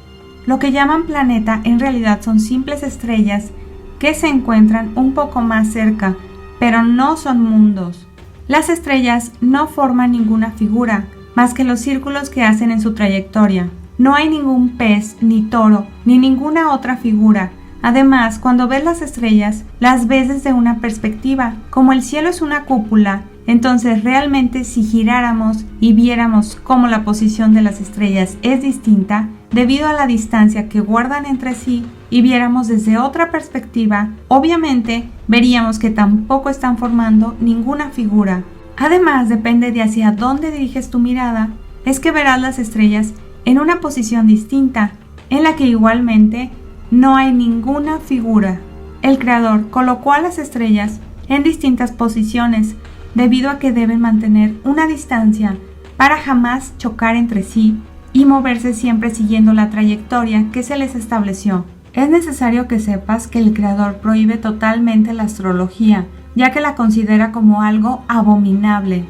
Lo que llaman planeta en realidad son simples estrellas que se encuentran un poco más cerca, pero no son mundos. Las estrellas no forman ninguna figura, más que los círculos que hacen en su trayectoria. No hay ningún pez, ni toro, ni ninguna otra figura. Además, cuando ves las estrellas, las ves desde una perspectiva. Como el cielo es una cúpula, entonces realmente si giráramos y viéramos cómo la posición de las estrellas es distinta, debido a la distancia que guardan entre sí, y viéramos desde otra perspectiva, obviamente veríamos que tampoco están formando ninguna figura. Además, depende de hacia dónde diriges tu mirada, es que verás las estrellas en una posición distinta, en la que igualmente no hay ninguna figura. El creador colocó a las estrellas en distintas posiciones, debido a que deben mantener una distancia para jamás chocar entre sí y moverse siempre siguiendo la trayectoria que se les estableció. Es necesario que sepas que el creador prohíbe totalmente la astrología, ya que la considera como algo abominable.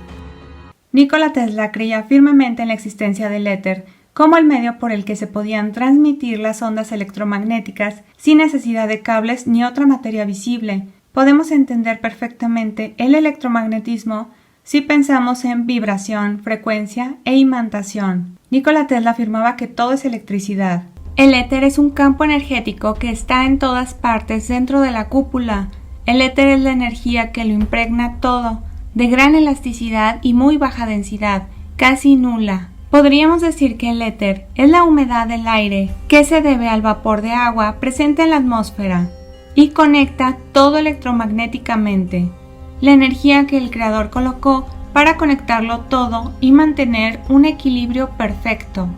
Nikola Tesla creía firmemente en la existencia del éter como el medio por el que se podían transmitir las ondas electromagnéticas sin necesidad de cables ni otra materia visible. Podemos entender perfectamente el electromagnetismo si pensamos en vibración, frecuencia e imantación. Nikola Tesla afirmaba que todo es electricidad. El éter es un campo energético que está en todas partes dentro de la cúpula. El éter es la energía que lo impregna todo, de gran elasticidad y muy baja densidad, casi nula. Podríamos decir que el éter es la humedad del aire, que se debe al vapor de agua presente en la atmósfera, y conecta todo electromagnéticamente, la energía que el creador colocó para conectarlo todo y mantener un equilibrio perfecto.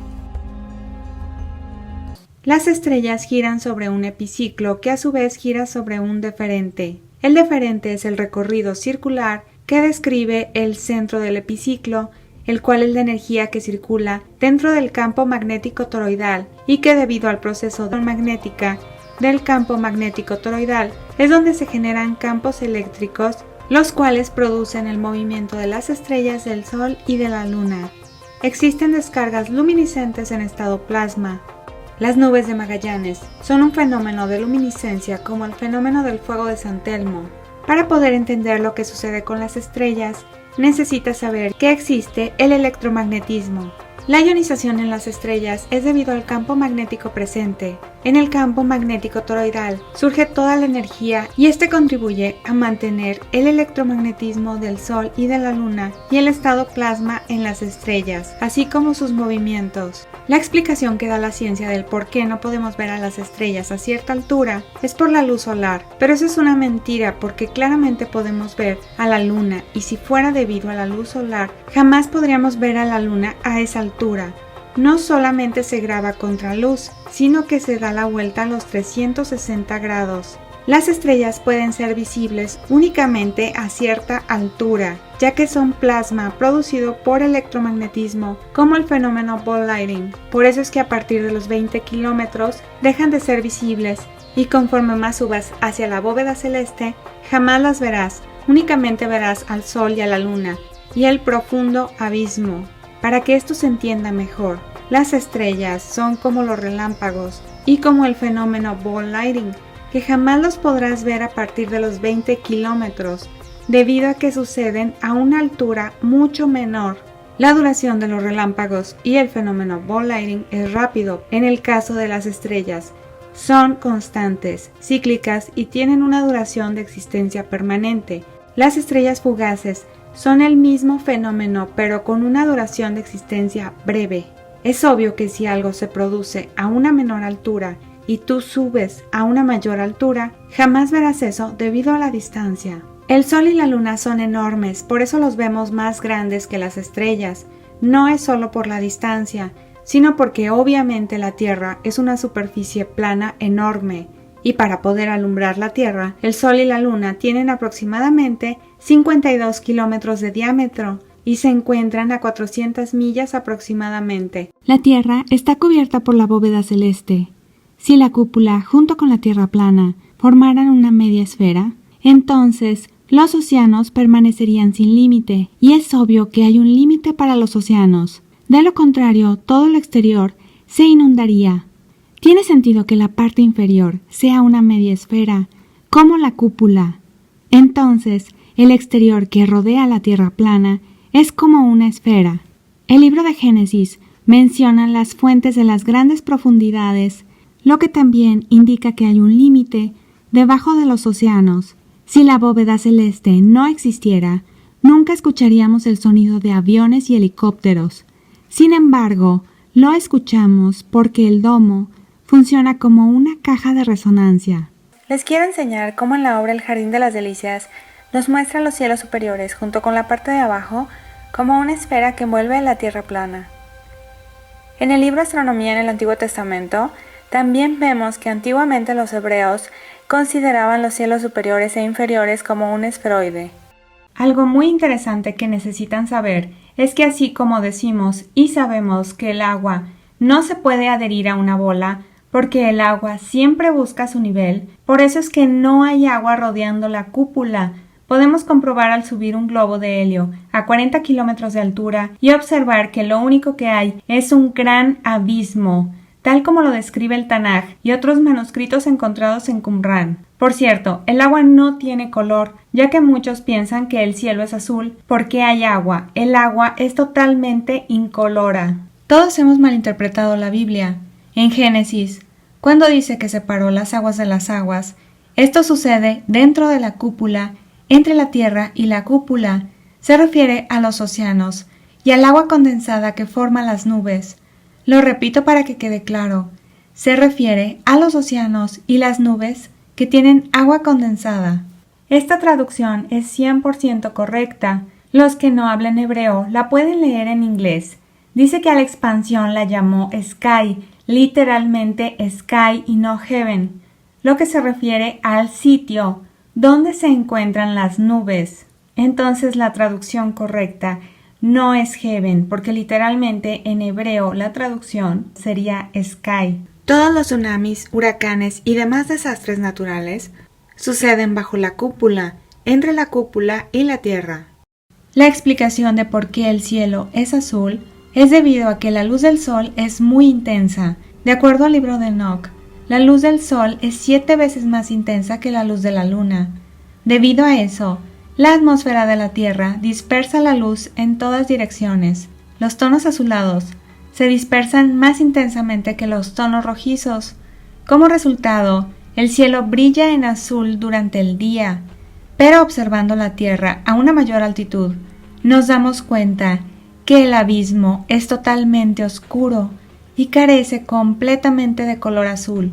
Las estrellas giran sobre un epiciclo que a su vez gira sobre un deferente. El deferente es el recorrido circular que describe el centro del epiciclo, el cual es la energía que circula dentro del campo magnético toroidal y que debido al proceso de magnética del campo magnético toroidal es donde se generan campos eléctricos, los cuales producen el movimiento de las estrellas del Sol y de la Luna. Existen descargas luminiscentes en estado plasma. Las nubes de Magallanes son un fenómeno de luminiscencia como el fenómeno del fuego de San Telmo. Para poder entender lo que sucede con las estrellas, necesitas saber que existe el electromagnetismo. La ionización en las estrellas es debido al campo magnético presente. En el campo magnético toroidal surge toda la energía y este contribuye a mantener el electromagnetismo del Sol y de la Luna y el estado plasma en las estrellas, así como sus movimientos. La explicación que da la ciencia del por qué no podemos ver a las estrellas a cierta altura es por la luz solar, pero eso es una mentira porque claramente podemos ver a la Luna y si fuera debido a la luz solar, jamás podríamos ver a la Luna a esa altura. No solamente se graba contraluz, sino que se da la vuelta a los 360 grados. Las estrellas pueden ser visibles únicamente a cierta altura, ya que son plasma producido por electromagnetismo, como el fenómeno ball lightning. Por eso es que a partir de los 20 kilómetros dejan de ser visibles, y conforme más subas hacia la bóveda celeste, jamás las verás, únicamente verás al Sol y a la Luna, y el profundo abismo. Para que esto se entienda mejor, las estrellas son como los relámpagos y como el fenómeno ball lightning, que jamás los podrás ver a partir de los 20 kilómetros, debido a que suceden a una altura mucho menor. La duración de los relámpagos y el fenómeno ball lightning es rápido. En el caso de las estrellas, son constantes, cíclicas y tienen una duración de existencia permanente. Las estrellas fugaces son el mismo fenómeno pero con una duración de existencia breve. Es obvio que si algo se produce a una menor altura y tú subes a una mayor altura, jamás verás eso debido a la distancia. El Sol y la Luna son enormes, por eso los vemos más grandes que las estrellas. No es solo por la distancia, sino porque obviamente la Tierra es una superficie plana enorme. Y para poder alumbrar la Tierra, el Sol y la Luna tienen aproximadamente 52 kilómetros de diámetro y se encuentran a 400 millas aproximadamente. La Tierra está cubierta por la bóveda celeste. Si la cúpula, junto con la Tierra plana, formaran una media esfera, entonces los océanos permanecerían sin límite, y es obvio que hay un límite para los océanos. De lo contrario, todo lo exterior se inundaría. Tiene sentido que la parte inferior sea una media esfera, como la cúpula. Entonces, el exterior que rodea la Tierra plana es como una esfera. El libro de Génesis menciona las fuentes de las grandes profundidades, lo que también indica que hay un límite debajo de los océanos. Si la bóveda celeste no existiera, nunca escucharíamos el sonido de aviones y helicópteros. Sin embargo, lo escuchamos porque el domo funciona como una caja de resonancia. Les quiero enseñar cómo en la obra El Jardín de las Delicias nos muestra los cielos superiores junto con la parte de abajo como una esfera que envuelve la tierra plana. En el libro Astronomía en el Antiguo Testamento también vemos que antiguamente los hebreos consideraban los cielos superiores e inferiores como un esferoide. Algo muy interesante que necesitan saber es que así como decimos y sabemos que el agua no se puede adherir a una bola porque el agua siempre busca su nivel, por eso es que no hay agua rodeando la cúpula. Podemos comprobar al subir un globo de helio a 40 kilómetros de altura y observar que lo único que hay es un gran abismo, tal como lo describe el Tanaj y otros manuscritos encontrados en Qumrán. Por cierto, el agua no tiene color, ya que muchos piensan que el cielo es azul porque hay agua. El agua es totalmente incolora. Todos hemos malinterpretado la Biblia. En Génesis, cuando dice que separó las aguas de las aguas, esto sucede dentro de la cúpula, entre la tierra y la cúpula. Se refiere a los océanos y al agua condensada que forma las nubes. Lo repito para que quede claro. Se refiere a los océanos y las nubes que tienen agua condensada. Esta traducción es 100% correcta. Los que no hablan hebreo la pueden leer en inglés. Dice que a la expansión la llamó sky, literalmente sky y no heaven, lo que se refiere al sitio donde se encuentran las nubes. Entonces la traducción correcta no es heaven, porque literalmente en hebreo la traducción sería sky. Todos los tsunamis, huracanes y demás desastres naturales suceden bajo la cúpula, entre la cúpula y la tierra. La explicación de por qué el cielo es azul es debido a que la luz del sol es muy intensa. De acuerdo al libro de Enoch, la luz del sol es 7 veces más intensa que la luz de la luna. Debido a eso, la atmósfera de la Tierra dispersa la luz en todas direcciones. Los tonos azulados se dispersan más intensamente que los tonos rojizos. Como resultado, el cielo brilla en azul durante el día, pero observando la Tierra a una mayor altitud, nos damos cuenta que el abismo es totalmente oscuro y carece completamente de color azul.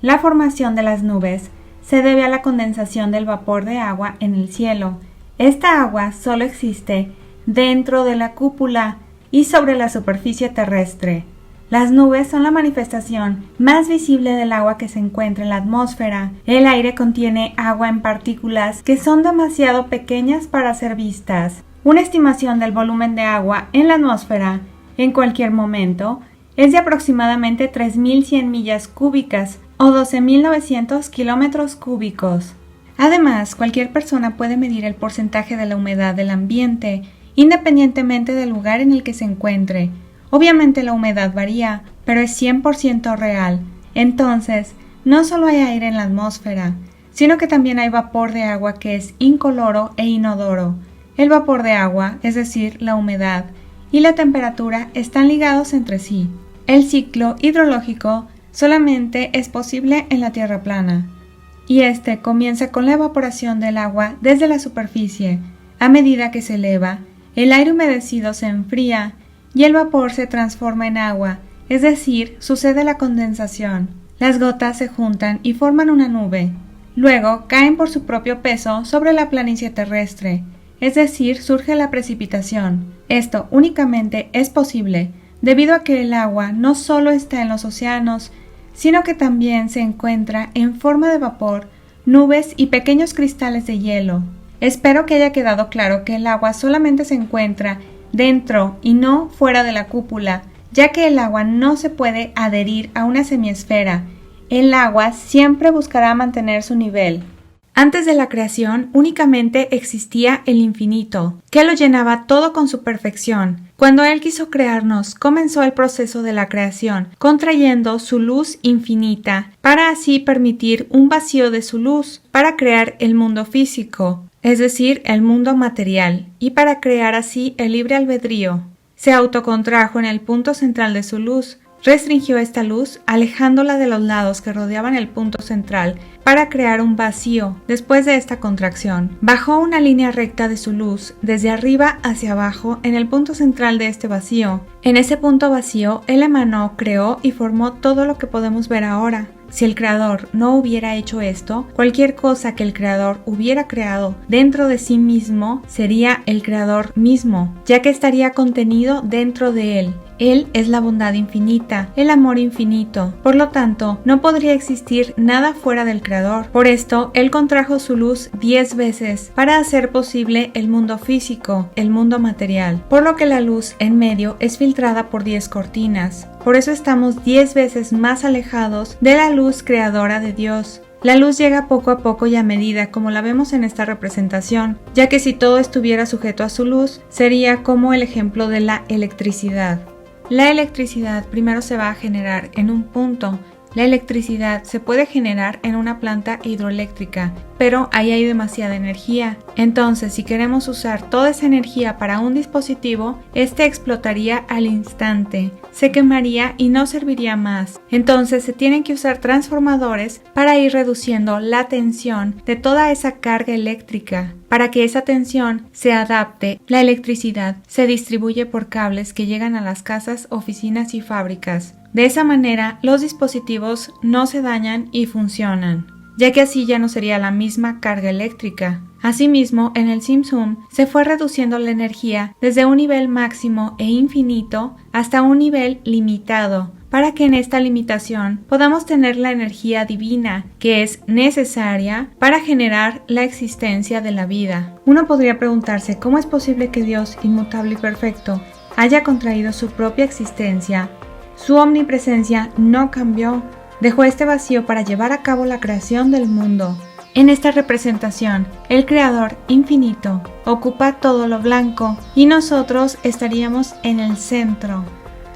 La formación de las nubes se debe a la condensación del vapor de agua en el cielo. Esta agua solo existe dentro de la cúpula y sobre la superficie terrestre. Las nubes son la manifestación más visible del agua que se encuentra en la atmósfera. El aire contiene agua en partículas que son demasiado pequeñas para ser vistas. Una estimación del volumen de agua en la atmósfera en cualquier momento es de aproximadamente 3.100 millas cúbicas o 12.900 kilómetros cúbicos. Además, cualquier persona puede medir el porcentaje de la humedad del ambiente, independientemente del lugar en el que se encuentre. Obviamente la humedad varía, pero es 100% real. Entonces, no solo hay aire en la atmósfera, sino que también hay vapor de agua que es incoloro e inodoro. El vapor de agua, es decir, la humedad, y la temperatura están ligados entre sí. El ciclo hidrológico solamente es posible en la Tierra plana, y este comienza con la evaporación del agua desde la superficie. A medida que se eleva, el aire humedecido se enfría y el vapor se transforma en agua, es decir, sucede la condensación. Las gotas se juntan y forman una nube. Luego caen por su propio peso sobre la planicie terrestre, es decir, surge la precipitación. Esto únicamente es posible debido a que el agua no solo está en los océanos, sino que también se encuentra en forma de vapor, nubes y pequeños cristales de hielo. Espero que haya quedado claro que el agua solamente se encuentra dentro y no fuera de la cúpula, ya que el agua no se puede adherir a una semiesfera. El agua siempre buscará mantener su nivel. Antes de la creación únicamente existía el infinito, que lo llenaba todo con su perfección. Cuando Él quiso crearnos, comenzó el proceso de la creación, contrayendo su luz infinita, para así permitir un vacío de su luz, para crear el mundo físico, es decir, el mundo material, y para crear así el libre albedrío. se autocontrajo en el punto central de su luz. Restringió esta luz, alejándola de los lados que rodeaban el punto central para crear un vacío. Después de esta contracción, bajó una línea recta de su luz desde arriba hacia abajo en el punto central de este vacío. En ese punto vacío, él emanó, creó y formó todo lo que podemos ver ahora. Si el creador no hubiera hecho esto, cualquier cosa que el creador hubiera creado dentro de sí mismo sería el creador mismo, ya que estaría contenido dentro de él. Él es la bondad infinita, el amor infinito. Por lo tanto, no podría existir nada fuera del creador. Por esto, él contrajo su luz 10 veces para hacer posible el mundo físico, el mundo material. Por lo que la luz en medio es filtrada por 10 cortinas. Por eso estamos 10 veces más alejados de la luz creadora de Dios. La luz llega poco a poco y a medida como la vemos en esta representación, ya que si todo estuviera sujeto a su luz, sería como el ejemplo de la electricidad. La electricidad primero se va a generar en un punto. La electricidad se puede generar en una planta hidroeléctrica, pero ahí hay demasiada energía. Entonces, si queremos usar toda esa energía para un dispositivo, este explotaría al instante, se quemaría y no serviría más. Entonces, se tienen que usar transformadores para ir reduciendo la tensión de toda esa carga eléctrica. Para que esa tensión se adapte, la electricidad se distribuye por cables que llegan a las casas, oficinas y fábricas. De esa manera, los dispositivos no se dañan y funcionan, ya que así ya no sería la misma carga eléctrica. Asimismo, en el Tzimtzum se fue reduciendo la energía desde un nivel máximo e infinito hasta un nivel limitado, para que en esta limitación podamos tener la energía divina que es necesaria para generar la existencia de la vida. Uno podría preguntarse cómo es posible que Dios, inmutable y perfecto, haya contraído su propia existencia. Su omnipresencia no cambió, dejó este vacío para llevar a cabo la creación del mundo. En esta representación, el Creador infinito ocupa todo lo blanco y nosotros estaríamos en el centro.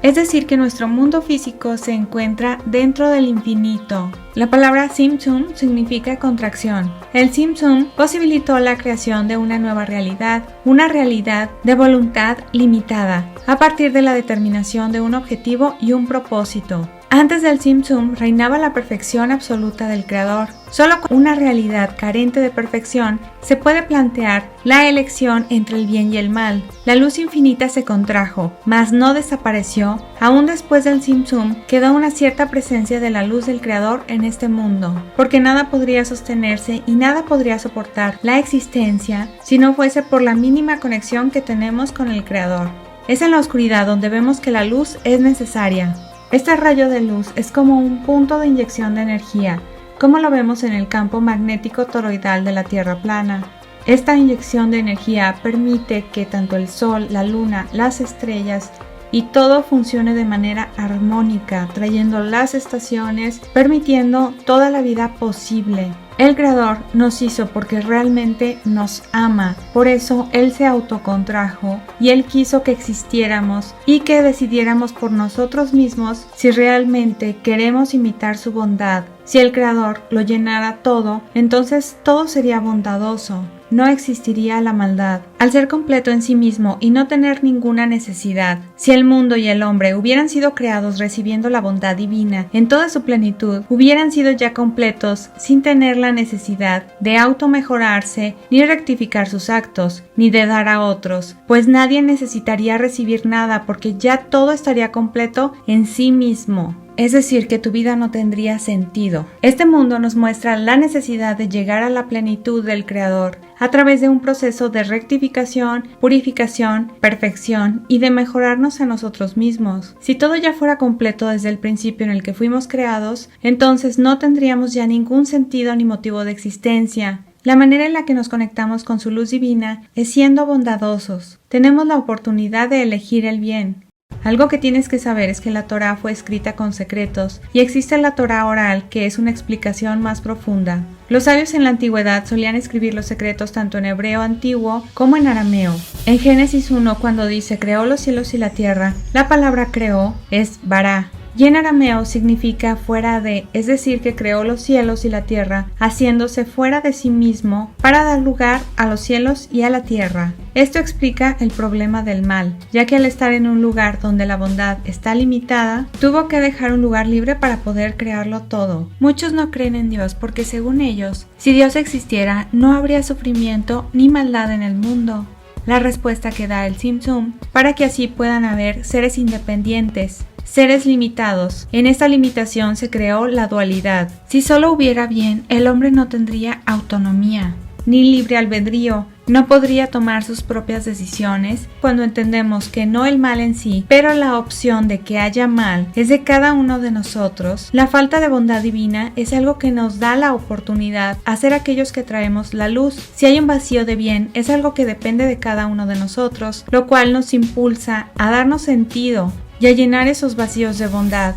Es decir, que nuestro mundo físico se encuentra dentro del infinito. La palabra Tzimtzum significa contracción. El Tzimtzum posibilitó la creación de una nueva realidad, una realidad de voluntad limitada, a partir de la determinación de un objetivo y un propósito. Antes del Tzimtzum reinaba la perfección absoluta del Creador. Solo con una realidad carente de perfección se puede plantear la elección entre el bien y el mal. La luz infinita se contrajo, mas no desapareció. Aún después del Tzimtzum quedó una cierta presencia de la luz del Creador en este mundo, porque nada podría sostenerse y nada podría soportar la existencia si no fuese por la mínima conexión que tenemos con el Creador. Es en la oscuridad donde vemos que la luz es necesaria. Este rayo de luz es como un punto de inyección de energía, como lo vemos en el campo magnético toroidal de la Tierra plana. Esta inyección de energía permite que tanto el Sol, la Luna, las estrellas y todo funcione de manera armónica, trayendo las estaciones, permitiendo toda la vida posible. El Creador nos hizo porque realmente nos ama, por eso Él se autocontrajo y Él quiso que existiéramos y que decidiéramos por nosotros mismos si realmente queremos imitar su bondad. Si el Creador lo llenara todo, entonces todo sería bondadoso. No existiría la maldad. Al ser completo en sí mismo y no tener ninguna necesidad, si el mundo y el hombre hubieran sido creados recibiendo la bondad divina en toda su plenitud, hubieran sido ya completos sin tener la necesidad de automejorarse, ni rectificar sus actos, ni de dar a otros, pues nadie necesitaría recibir nada porque ya todo estaría completo en sí mismo. Es decir, que tu vida no tendría sentido. Este mundo nos muestra la necesidad de llegar a la plenitud del Creador a través de un proceso de rectificación, purificación, perfección y de mejorarnos a nosotros mismos. Si todo ya fuera completo desde el principio en el que fuimos creados, entonces no tendríamos ya ningún sentido ni motivo de existencia. La manera en la que nos conectamos con su luz divina es siendo bondadosos. Tenemos la oportunidad de elegir el bien. Algo que tienes que saber es que la Torá fue escrita con secretos y existe la Torá oral, que es una explicación más profunda. Los sabios en la antigüedad solían escribir los secretos tanto en hebreo antiguo como en arameo. En Génesis 1, cuando dice creó los cielos y la tierra, la palabra creó es bará. y en arameo significa fuera de, es decir, que creó los cielos y la tierra, haciéndose fuera de sí mismo para dar lugar a los cielos y a la tierra. Esto explica el problema del mal, ya que al estar en un lugar donde la bondad está limitada, tuvo que dejar un lugar libre para poder crearlo todo. Muchos no creen en Dios porque según ellos, si Dios existiera, no habría sufrimiento ni maldad en el mundo. La respuesta que da el Tzimtzum para que así puedan haber seres independientes, seres limitados. En esta limitación se creó la dualidad. Si solo hubiera bien, el hombre no tendría autonomía, ni libre albedrío, no podría tomar sus propias decisiones. Cuando entendemos que no el mal en sí, pero la opción de que haya mal es de cada uno de nosotros, la falta de bondad divina es algo que nos da la oportunidad a ser aquellos que traemos la luz. Si hay un vacío de bien, es algo que depende de cada uno de nosotros, lo cual nos impulsa a darnos sentido y a llenar esos vacíos de bondad,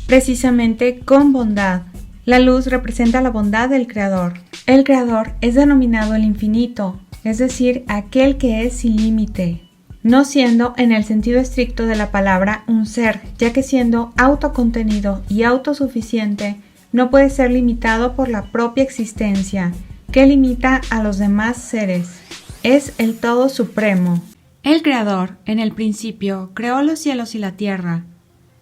precisamente con bondad. La luz representa la bondad del Creador. El Creador es denominado el infinito, es decir, aquel que es sin límite, no siendo en el sentido estricto de la palabra un ser, ya que siendo autocontenido y autosuficiente, no puede ser limitado por la propia existencia, que limita a los demás seres. Es el todo supremo. El Creador, en el principio, creó los cielos y la tierra.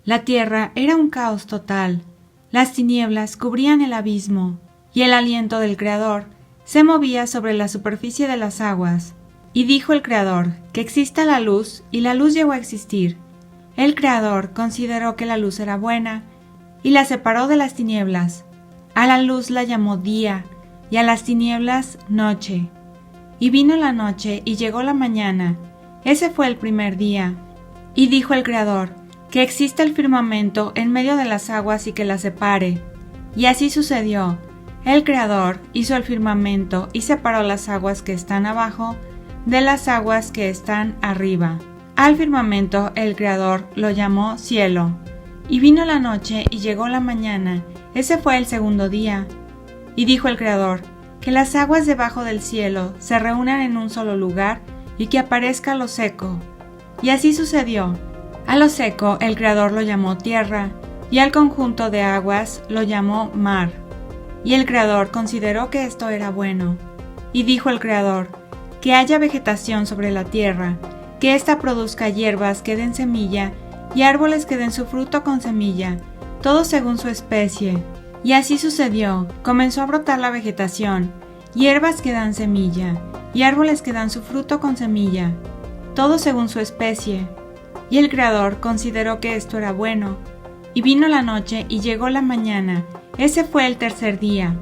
La tierra era un caos total. Las tinieblas cubrían el abismo, y el aliento del Creador se movía sobre la superficie de las aguas. Y dijo el Creador, que exista la luz, y la luz llegó a existir. El Creador consideró que la luz era buena, y la separó de las tinieblas. A la luz la llamó día, y a las tinieblas noche. Y vino la noche, y llegó la mañana. Ese fue el primer día. Y dijo el Creador, que exista el firmamento en medio de las aguas y que las separe. Y así sucedió. El Creador hizo el firmamento y separó las aguas que están abajo de las aguas que están arriba. Al firmamento el Creador lo llamó cielo. Y vino la noche y llegó la mañana. Ese fue el segundo día. Y dijo el Creador, que las aguas debajo del cielo se reúnan en un solo lugar y que aparezca lo seco. Y así sucedió. A lo seco el Creador lo llamó tierra, y al conjunto de aguas lo llamó mar. Y el Creador consideró que esto era bueno. Y dijo el Creador, que haya vegetación sobre la tierra, que ésta produzca hierbas que den semilla, y árboles que den su fruto con semilla, todo según su especie. Y así sucedió, comenzó a brotar la vegetación, hierbas que dan semilla, y árboles que dan su fruto con semilla, todo según su especie. Y el Creador consideró que esto era bueno. Y vino la noche y llegó la mañana. Ese fue el tercer día.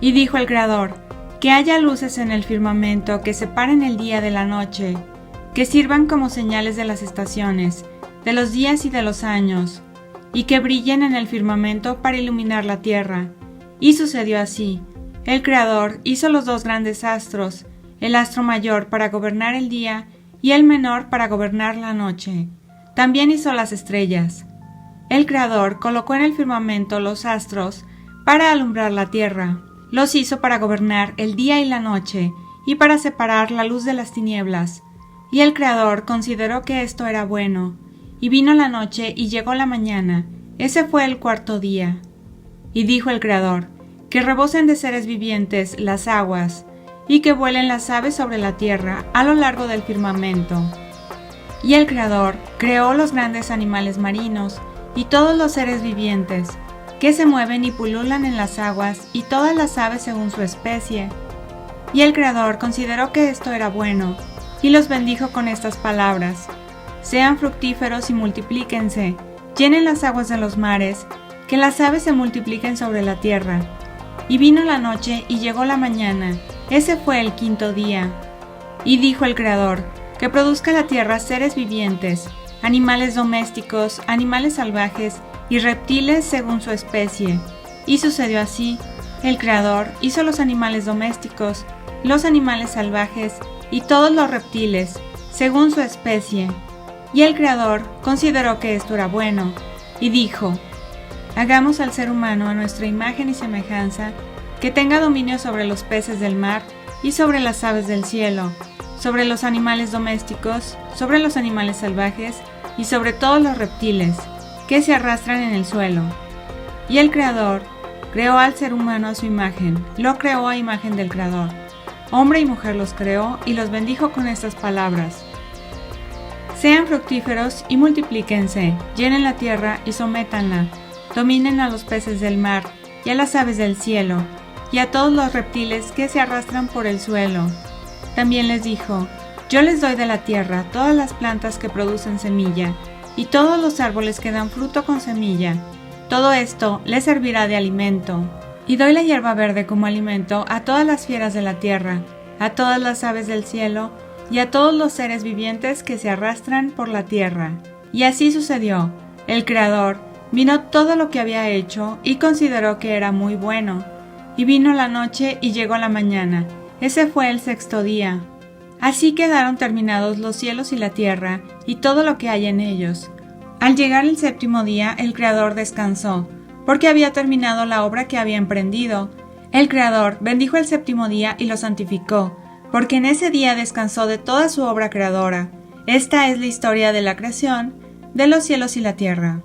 Y dijo el Creador, que haya luces en el firmamento que separen el día de la noche, que sirvan como señales de las estaciones, de los días y de los años, y que brillen en el firmamento para iluminar la tierra. Y sucedió así. El Creador hizo los dos grandes astros, el astro mayor para gobernar el día y el menor para gobernar la noche. También hizo las estrellas. El Creador colocó en el firmamento los astros para alumbrar la tierra. Los hizo para gobernar el día y la noche, y para separar la luz de las tinieblas. Y el Creador consideró que esto era bueno. Y vino la noche y llegó la mañana. Ese fue el cuarto día. Y dijo el Creador, que rebosen de seres vivientes las aguas, y que vuelen las aves sobre la tierra a lo largo del firmamento. Y el Creador creó los grandes animales marinos y todos los seres vivientes, que se mueven y pululan en las aguas, y todas las aves según su especie. Y el Creador consideró que esto era bueno, y los bendijo con estas palabras: sean fructíferos y multiplíquense, llenen las aguas de los mares, que las aves se multipliquen sobre la tierra. Y vino la noche y llegó la mañana, ese fue el quinto día. Y dijo el Creador, que produzca la tierra seres vivientes, animales domésticos, animales salvajes y reptiles según su especie. Y sucedió así. El Creador hizo los animales domésticos, los animales salvajes y todos los reptiles, según su especie. Y el Creador consideró que esto era bueno, y dijo: hagamos al ser humano a nuestra imagen y semejanza, que tenga dominio sobre los peces del mar y sobre las aves del cielo, sobre los animales domésticos, sobre los animales salvajes y sobre todos los reptiles. que se arrastran en el suelo. Y el Creador creó al ser humano a su imagen, lo creó a imagen del Creador. Hombre y mujer los creó y los bendijo con estas palabras: sean fructíferos y multiplíquense, llenen la tierra y sométanla, dominen a los peces del mar y a las aves del cielo, y a todos los reptiles que se arrastran por el suelo. También les dijo: yo les doy de la tierra todas las plantas que producen semilla, y todos los árboles que dan fruto con semilla. Todo esto les servirá de alimento. Y doy la hierba verde como alimento a todas las fieras de la tierra, a todas las aves del cielo, y a todos los seres vivientes que se arrastran por la tierra. Y así sucedió. El Creador miró todo lo que había hecho y consideró que era muy bueno. Y vino la noche y llegó la mañana. Ese fue el sexto día. Así quedaron terminados los cielos y la tierra, y todo lo que hay en ellos. Al llegar el séptimo día, el Creador descansó, porque había terminado la obra que había emprendido. El Creador bendijo el séptimo día y lo santificó, porque en ese día descansó de toda su obra creadora. Esta es la historia de la creación de los cielos y la tierra.